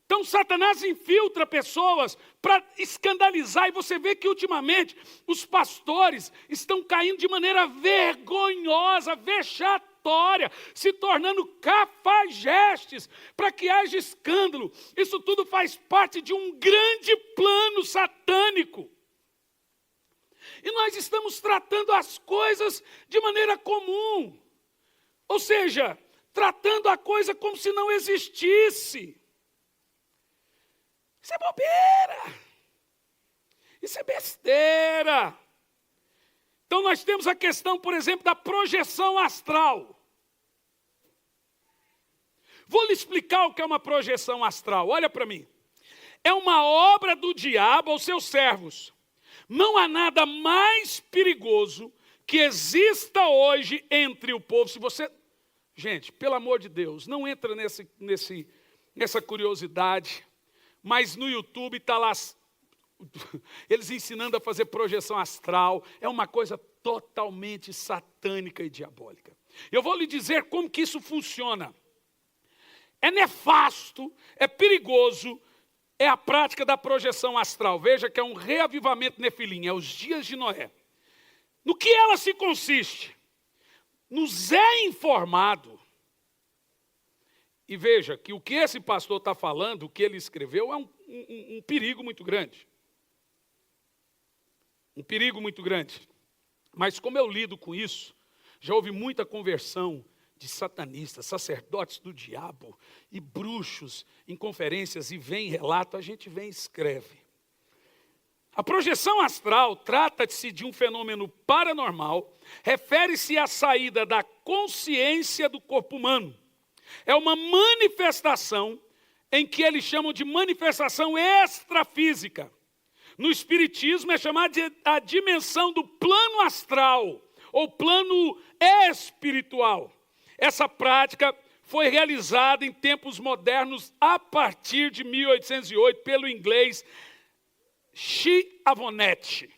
Speaker 2: Então Satanás infiltra pessoas para escandalizar, e você vê que ultimamente os pastores estão caindo de maneira vergonhosa, vexatória, se tornando cafajestes para que haja escândalo. Isso tudo faz parte de um grande plano satânico. E nós estamos tratando as coisas de maneira comum, ou seja, tratando a coisa como se não existisse. Isso é bobeira. Isso é besteira. Então nós temos a questão, por exemplo, da projeção astral. Vou lhe explicar o que é uma projeção astral. Olha para mim. É uma obra do diabo aos seus servos. Não há nada mais perigoso que exista hoje entre o povo. Se você... Gente, pelo amor de Deus, não entra nessa curiosidade. Mas no YouTube está lá, eles ensinando a fazer projeção astral. É uma coisa totalmente satânica e diabólica. Eu vou lhe dizer como que isso funciona. É nefasto, é perigoso, é a prática da projeção astral. Veja que é um reavivamento nefilim, é os dias de Noé. No que ela se consiste? Nos é informado E veja que o que esse pastor está falando, o que ele escreveu, é um perigo muito grande. Um perigo muito grande. Mas como eu lido com isso, já houve muita conversão de satanistas, sacerdotes do diabo e bruxos em conferências, e vem relato, a gente vem e escreve. A projeção astral trata-se de um fenômeno paranormal, refere-se à saída da consciência do corpo humano. É uma manifestação em que eles chamam de manifestação extrafísica. No espiritismo é chamada de a dimensão do plano astral, ou plano espiritual. Essa prática foi realizada em tempos modernos a partir de 1808 pelo inglês Chiavonete.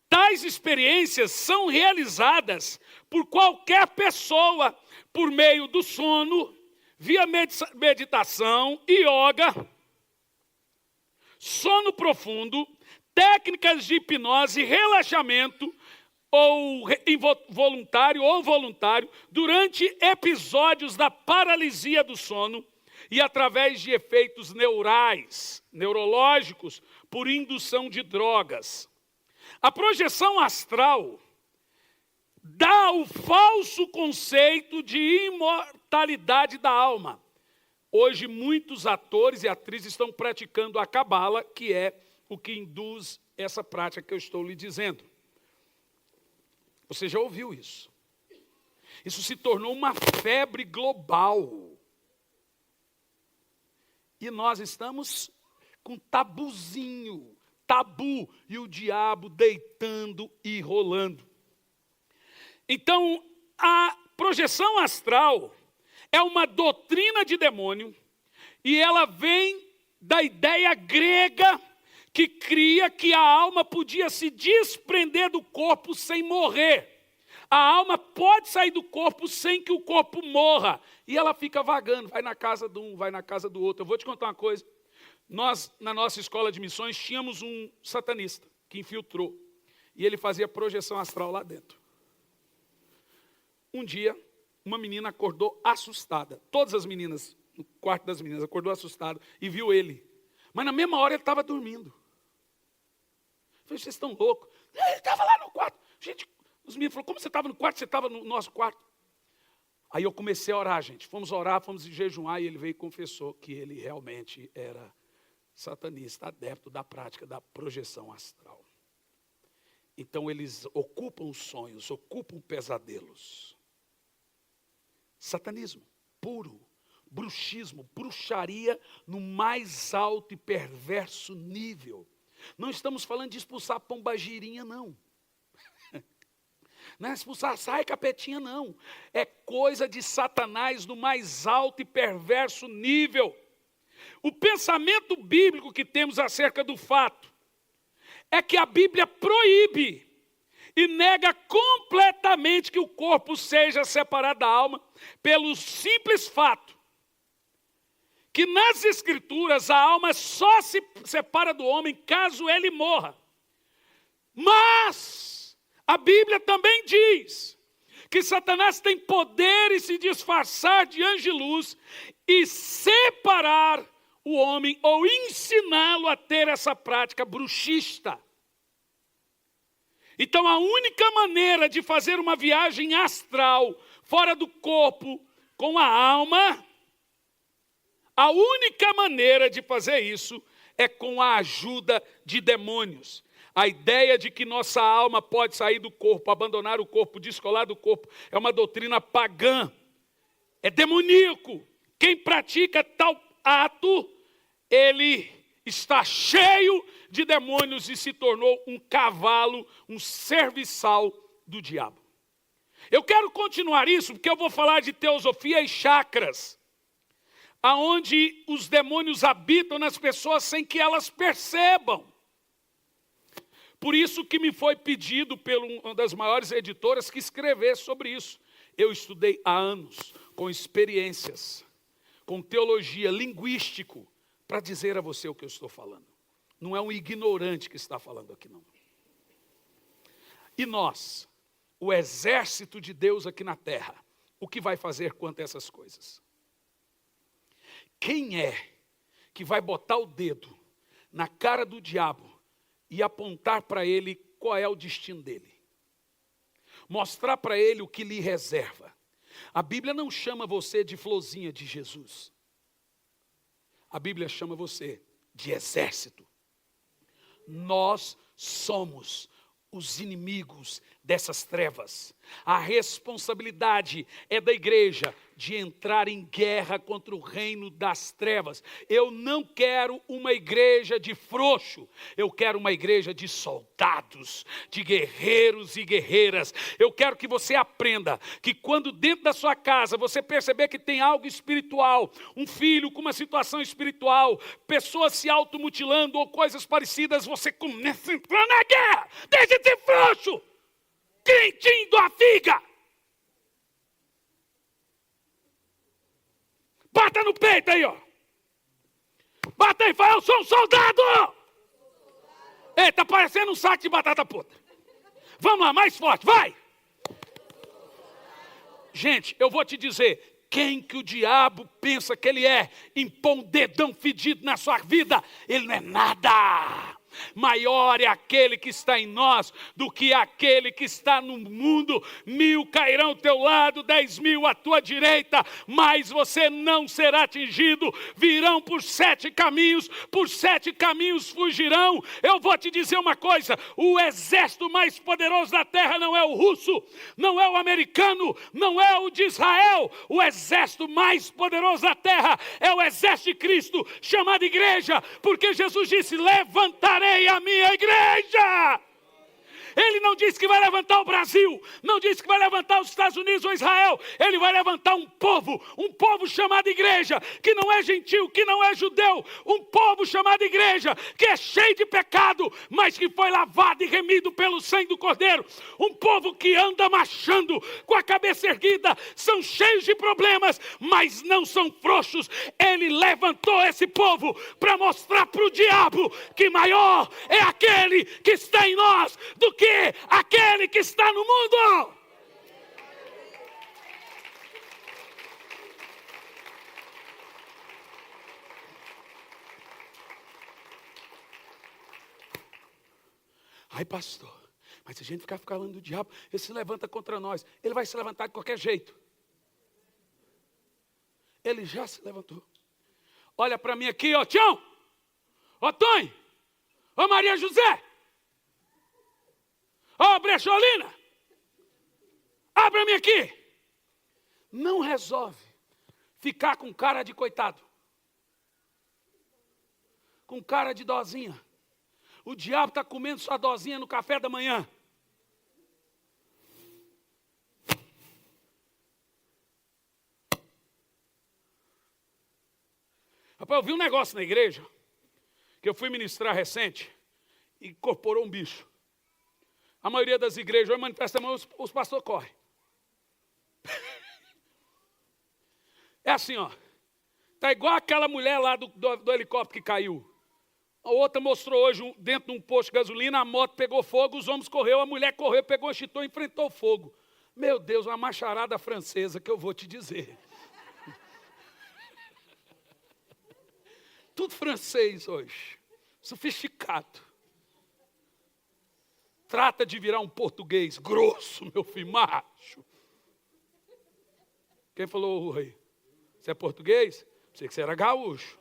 Speaker 2: Tais experiências são realizadas por qualquer pessoa por meio do sono, via meditação, yoga, sono profundo, técnicas de hipnose, relaxamento, ou involuntário ou voluntário, durante episódios da paralisia do sono e através de efeitos neurais, neurológicos, por indução de drogas. A projeção astral dá o falso conceito de imortalidade da alma. Hoje, muitos atores e atrizes estão praticando a cabala, que é o que induz essa prática que eu estou lhe dizendo. Você já ouviu isso? Isso se tornou uma febre global. E nós estamos com tabuzinho, tabu, e o diabo deitando e rolando. Então, a projeção astral é uma doutrina de demônio, e ela vem da ideia grega que cria que a alma podia se desprender do corpo sem morrer. A alma pode sair do corpo sem que o corpo morra. E ela fica vagando, vai na casa de um, vai na casa do outro. Eu vou te contar uma coisa. Nós, na nossa escola de missões, tínhamos um satanista que infiltrou. E ele fazia projeção astral lá dentro. Um dia, uma menina acordou assustada. Todas as meninas, no quarto das meninas, acordou assustada e viu ele. Mas na mesma hora ele estava dormindo. Eu falei, vocês estão loucos? Ele estava lá no quarto. Gente, os meninos falaram, como você estava no quarto? Você estava no nosso quarto. Aí eu comecei a orar, gente. Fomos orar, fomos jejuar, e ele veio e confessou que ele realmente era satanista, adepto da prática da projeção astral. Então eles ocupam sonhos, ocupam pesadelos. Satanismo puro, bruxismo, bruxaria no mais alto e perverso nível. Não estamos falando de expulsar pombagirinha, não. Não é expulsar, sai capetinha, não. É coisa de Satanás no mais alto e perverso nível. O pensamento bíblico que temos acerca do fato é que a Bíblia proíbe e nega completamente que o corpo seja separado da alma, pelo simples fato que nas Escrituras a alma só se separa do homem caso ele morra. Mas a Bíblia também diz que Satanás tem poder em se disfarçar de anjo de luz e separar o homem ou ensiná-lo a ter essa prática bruxista. Então a única maneira de fazer uma viagem astral fora do corpo com a alma, a única maneira de fazer isso é com a ajuda de demônios. A ideia de que nossa alma pode sair do corpo, abandonar o corpo, descolar do corpo, é uma doutrina pagã. É demoníaco. Quem pratica tal ato, ele está cheio de demônios e se tornou um cavalo, um serviçal do diabo. Eu quero continuar isso porque eu vou falar de teosofia e chakras, aonde os demônios habitam nas pessoas sem que elas percebam. Por isso que me foi pedido por uma das maiores editoras que escrevesse sobre isso. Eu estudei há anos, com experiências, com teologia, linguístico, para dizer a você o que eu estou falando. Não é um ignorante que está falando aqui, não. E nós, o exército de Deus aqui na terra, o que vai fazer quanto a essas coisas? Quem é que vai botar o dedo na cara do diabo e apontar para ele qual é o destino dele? Mostrar para ele o que lhe reserva. A Bíblia não chama você de florzinha de Jesus. A Bíblia chama você de exército. Nós somos os inimigos dessas trevas. A responsabilidade é da igreja de entrar em guerra contra o reino das trevas. Eu não quero uma igreja de frouxo, eu quero uma igreja de soldados, de guerreiros e guerreiras. Eu quero que você aprenda que quando dentro da sua casa você perceber que tem algo espiritual, um filho com uma situação espiritual, pessoas se automutilando ou coisas parecidas, você começa a entrar na guerra. Deixa de ser frouxo, crentinho da figa. Bata no peito aí, ó. Bata aí, fala, eu sou um soldado. Ei, tá parecendo um saco de batata podre. Vamos lá, mais forte, vai. Gente, eu vou te dizer, quem que o diabo pensa que ele é, impõe um dedão fedido na sua vida, ele não é nada. Maior é aquele que está em nós do que aquele que está no mundo. 1000 cairão ao teu lado, 10.000 à tua direita, mas você não será atingido. Virão por 7 caminhos, por 7 caminhos fugirão. Eu vou te dizer uma coisa, o exército mais poderoso da terra não é o russo, não é o americano, não é o de Israel. O exército mais poderoso da terra é o exército de Cristo, chamado igreja, porque Jesus disse, levantarei a minha igreja. Ele não disse que vai levantar o Brasil, não disse que vai levantar os Estados Unidos ou Israel. Ele vai levantar um povo chamado igreja, que não é gentil, que não é judeu, um povo chamado igreja, que é cheio de pecado, mas que foi lavado e remido pelo sangue do Cordeiro. Um povo que anda marchando com a cabeça erguida, são cheios de problemas, mas não são frouxos. Ele levantou esse povo para mostrar para o diabo que maior é aquele que está em nós do que aquele que está no mundo. Ai, pastor, mas se a gente ficar falando do diabo, ele se levanta contra nós. Ele vai se levantar de qualquer jeito. Ele já se levantou. Olha para mim aqui, ó, Tião, ó, Tonho, ó, Maria José, ó, Brecholina, abra mim aqui. Não resolve ficar com cara de coitado, com cara de dozinha. O diabo está comendo sua dozinha no café da manhã. Rapaz, eu vi um negócio na igreja, que eu fui ministrar recente, e incorporou um bicho. A maioria das igrejas hoje manifesta a mão, os pastores correm. É assim, ó. Está igual aquela mulher lá do helicóptero que caiu. A outra mostrou hoje, dentro de um posto de gasolina, a moto pegou fogo, os homens correram, a mulher correu, pegou, chitou e enfrentou o fogo. Meu Deus, uma macharada francesa que eu vou te dizer. Tudo francês hoje, sofisticado. Trata de virar um português grosso, meu filho, macho. Quem falou aí? Você é português? Pensei que você era gaúcho.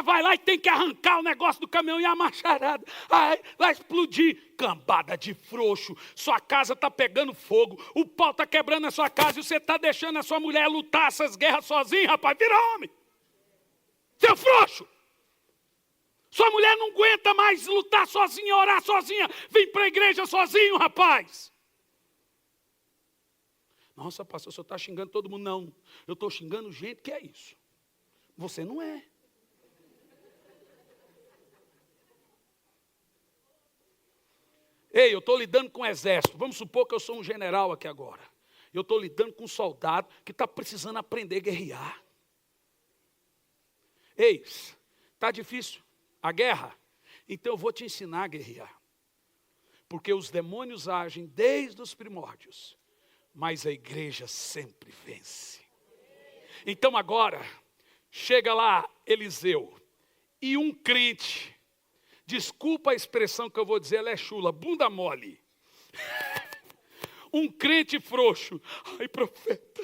Speaker 2: vai lá e tem que arrancar o negócio do caminhão e a macharada. Aí vai explodir. Cambada de frouxo. Sua casa está pegando fogo. O pau está quebrando a sua casa e você está deixando a sua mulher lutar essas guerras sozinha, rapaz. Vira homem. Seu frouxo. Sua mulher não aguenta mais lutar sozinha, orar sozinha. Vem para a igreja sozinho, rapaz. Nossa, pastor, o senhor está xingando todo mundo. Não, eu estou xingando gente que é isso. Você não é. Ei, eu estou lidando com o exército. Vamos supor que eu sou um general aqui agora. Eu estou lidando com um soldado que está precisando aprender a guerrear. Ei, está difícil a guerra? Então eu vou te ensinar a guerrear. Porque os demônios agem desde os primórdios, mas a igreja sempre vence. Então agora, chega lá Eliseu, e um crente, desculpa a expressão que eu vou dizer, ela é chula, bunda mole. Um crente frouxo. Ai, profeta,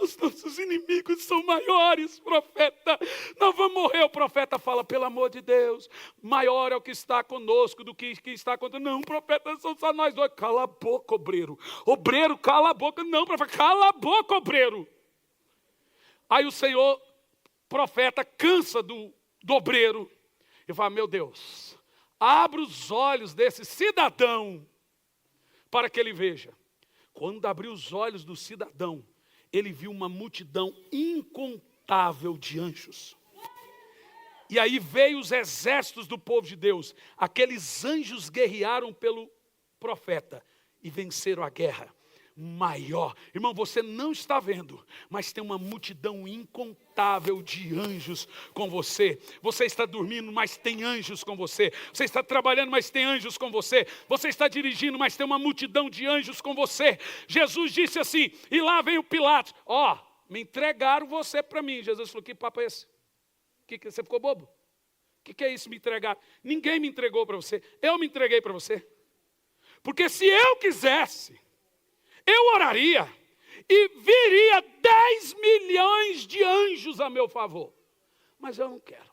Speaker 2: os nossos inimigos são maiores, profeta. Nós vamos morrer. O profeta fala, pelo amor de Deus, maior é o que está conosco do que está contra. Não, profeta, são só nós dois. Cala a boca, obreiro. Obreiro, cala a boca. Não, profeta, cala a boca, obreiro. Aí o Senhor, profeta, cansa do obreiro. E fala, meu Deus, abra os olhos desse cidadão para que ele veja. Quando abriu os olhos do cidadão, ele viu uma multidão incontável de anjos. E aí veio os exércitos do povo de Deus. Aqueles anjos guerrearam pelo profeta e venceram a guerra. Maior. Irmão, você não está vendo, mas tem uma multidão incontável de anjos com você. Você está dormindo, mas tem anjos com você. Você está trabalhando, mas tem anjos com você. Você está dirigindo, mas tem uma multidão de anjos com você. Jesus disse assim, e lá vem o Pilatos. Ó, me entregaram você para mim. Jesus falou, que papo é esse? Que você ficou bobo? O que é isso, me entregar? Ninguém me entregou para você. Eu me entreguei para você. Porque se eu quisesse, eu oraria e viria 10 milhões de anjos a meu favor. Mas eu não quero.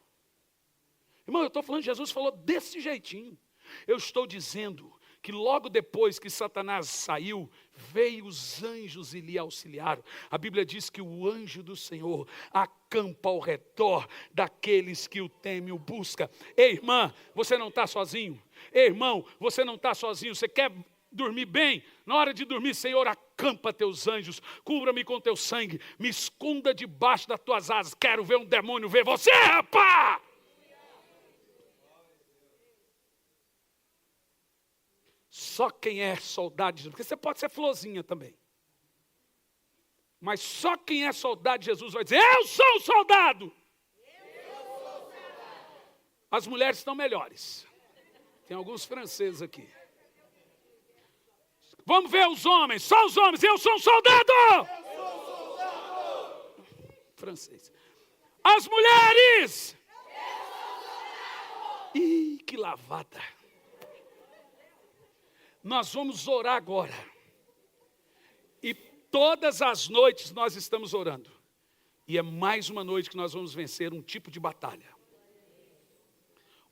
Speaker 2: Irmão, eu estou falando, Jesus falou desse jeitinho. Eu estou dizendo que logo depois que Satanás saiu, veio os anjos e lhe auxiliaram. A Bíblia diz que o anjo do Senhor acampa ao redor daqueles que o temem e o buscam. Ei, irmã, você não está sozinho. Ei, irmão, você não está sozinho. Você quer dormir bem? Na hora de dormir, Senhor, acampa teus anjos, cubra-me com teu sangue, me esconda debaixo das tuas asas. Quero ver um demônio ver você, rapá! Só quem é soldado de Jesus, porque você pode ser florzinha também, mas só quem é soldado de Jesus vai dizer, eu sou um soldado. As mulheres estão melhores. Tem alguns franceses aqui. Vamos ver os homens, só os homens. Eu sou um soldado! Eu sou um soldado! Francês. As mulheres! Eu sou um soldado! Ih, que lavada! Nós vamos orar agora. E todas as noites nós estamos orando. E é mais uma noite que nós vamos vencer um tipo de batalha.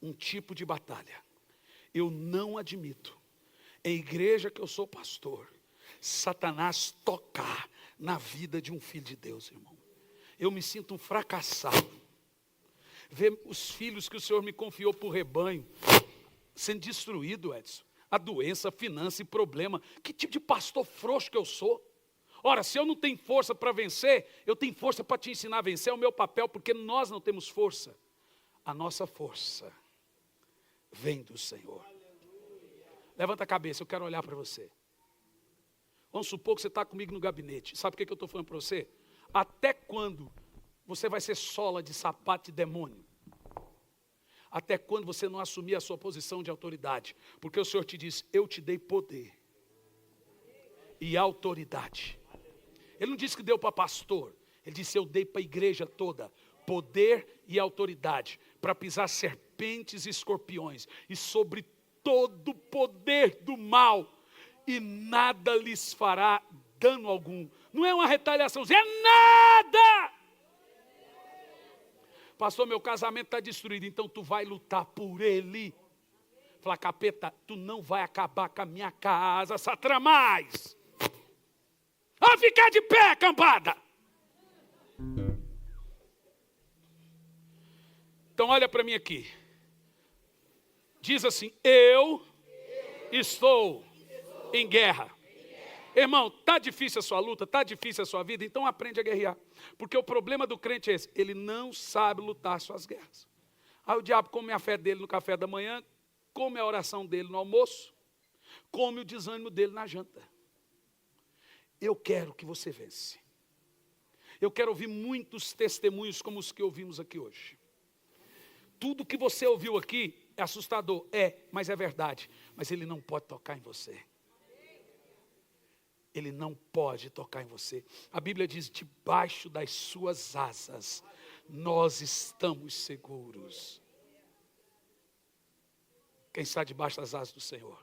Speaker 2: Um tipo de batalha. Eu não admito, em igreja que eu sou pastor, Satanás tocar na vida de um filho de Deus, irmão. Eu me sinto um fracassado. Ver os filhos que o Senhor me confiou por rebanho sendo destruído, Edson. A doença, a finança e problema. Que tipo de pastor frouxo que eu sou? Ora, se eu não tenho força para vencer, eu tenho força para te ensinar a vencer. É o meu papel, porque nós não temos força. A nossa força vem do Senhor. Levanta a cabeça, eu quero olhar para você. Vamos supor que você está comigo no gabinete. Sabe o que eu estou falando para você? Até quando você vai ser sola de sapato de demônio? Até quando você não assumir a sua posição de autoridade? Porque o Senhor te diz, eu te dei poder e autoridade. Ele não disse que deu para pastor. Ele disse, eu dei para a igreja toda poder e autoridade para pisar serpentes e escorpiões e sobre todo o poder do mal, e nada lhes fará dano algum. Não é uma retaliação, é nada. Pastor, meu casamento está destruído, então tu vai lutar por ele. Fala, capeta, tu não vai acabar com a minha casa, Satramais. Vai ficar de pé, cambada. Então olha para mim aqui. Diz assim, eu estou em guerra. Irmão, está difícil a sua luta, está difícil a sua vida, então aprende a guerrear. Porque o problema do crente é esse, ele não sabe lutar suas guerras. Aí o diabo come a fé dele no café da manhã, come a oração dele no almoço, come o desânimo dele na janta. Eu quero que você vence. Eu quero ouvir muitos testemunhos como os que ouvimos aqui hoje. Tudo que você ouviu aqui é assustador, mas é verdade. Mas ele não pode tocar em você. Ele não pode tocar em você. A Bíblia diz, debaixo das suas asas, nós estamos seguros. Quem está debaixo das asas do Senhor?